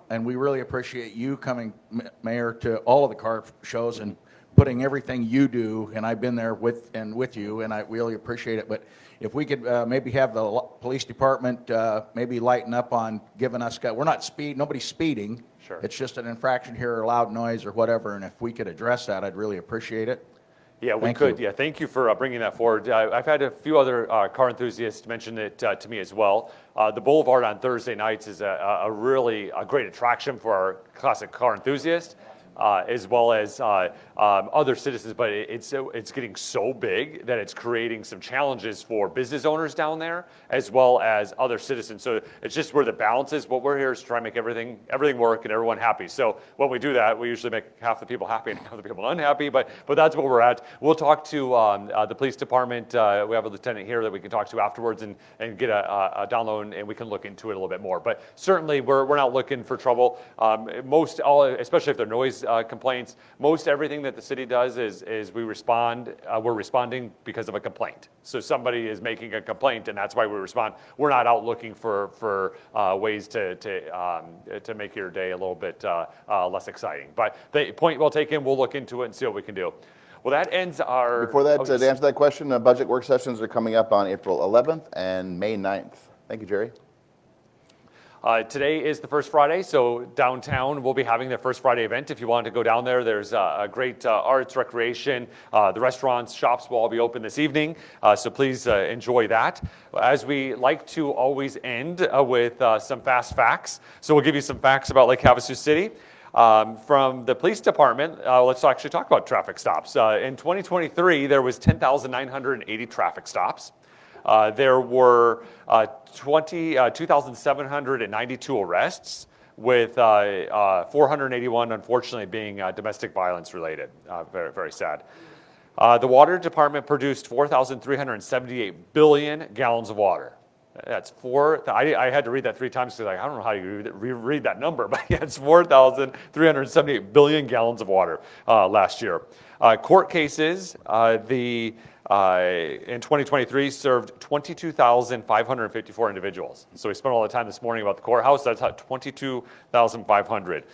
we really appreciate you coming, Mayor, to all of the car shows and putting everything you do, and I've been there with you, and I really appreciate it. But if we could maybe have the police department maybe lighten up on giving us, nobody's speeding. Sure. It's just an infraction here, or loud noise or whatever, and if we could address that, I'd really appreciate it. Yeah, we Thank could. you. Yeah, thank you for bringing that forward. I've had a few other car enthusiasts mention it to me as well. The Boulevard on Thursday nights is a really great attraction for our classic car enthusiasts, as well as other citizens. But it's getting so big that it's creating some challenges for business owners down there, as well as other citizens. So it's just where the balance is. What we're here is to try and make everything work and everyone happy. So when we do that, we usually make half the people happy and half the people unhappy. But that's where we're at. We'll talk to the police department. We have a lieutenant here that we can talk to afterwards and get a download, and we can look into it a little bit more. But certainly we're not looking for trouble. Especially if they're noise complaints, most everything that the city does is we respond. We're responding because of a complaint. So somebody is making a complaint, and that's why we respond. We're not out looking for ways to make your day a little bit less exciting. But the point well taken. We'll look into it and see what we can do. Well, that ends our. Before that, to answer that question, budget work sessions are coming up on April 11th and May 9th. Thank you, Jerry. Today is the first Friday, so downtown will be having their first Friday event. If you want to go down there, there's a great arts, recreation. The restaurants, shops will all be open this evening, so please enjoy that. As we like to always end with some fast facts, so we'll give you some facts about Lake Havasu City. From the police department, let's actually talk about traffic stops. In 2023, there was 10,980 traffic stops. There were 2,792 arrests, with 481 unfortunately being domestic violence related. Very, very sad. The water department produced 4,378 billion gallons of water. That's I had to read that 3 times because I don't know how you read that number, but yeah, it's 4,378 billion gallons of water last year. Court cases, in 2023 served 22,554 individuals. So we spent all the time this morning about the courthouse. That's 22,500.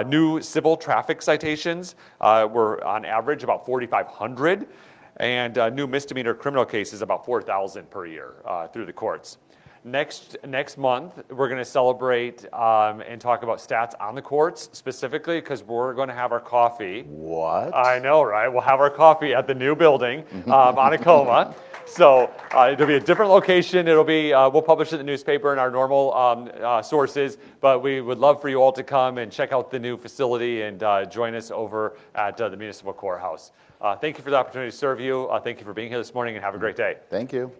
New civil traffic citations were on average about 4,500, and new misdemeanor criminal cases about 4,000 per year through the courts. Next month, we're going to celebrate and talk about stats on the courts specifically, because we're going to have our coffee. What? I know, right? We'll have our coffee at the new building on Acoma. So it'll be a different location. It'll be we'll publish it in the newspaper and our normal sources, but we would love for you all to come and check out the new facility and join us over at the Municipal Courthouse. Thank you for the opportunity to serve you. Thank you for being here this morning, and have a great day. Thank you.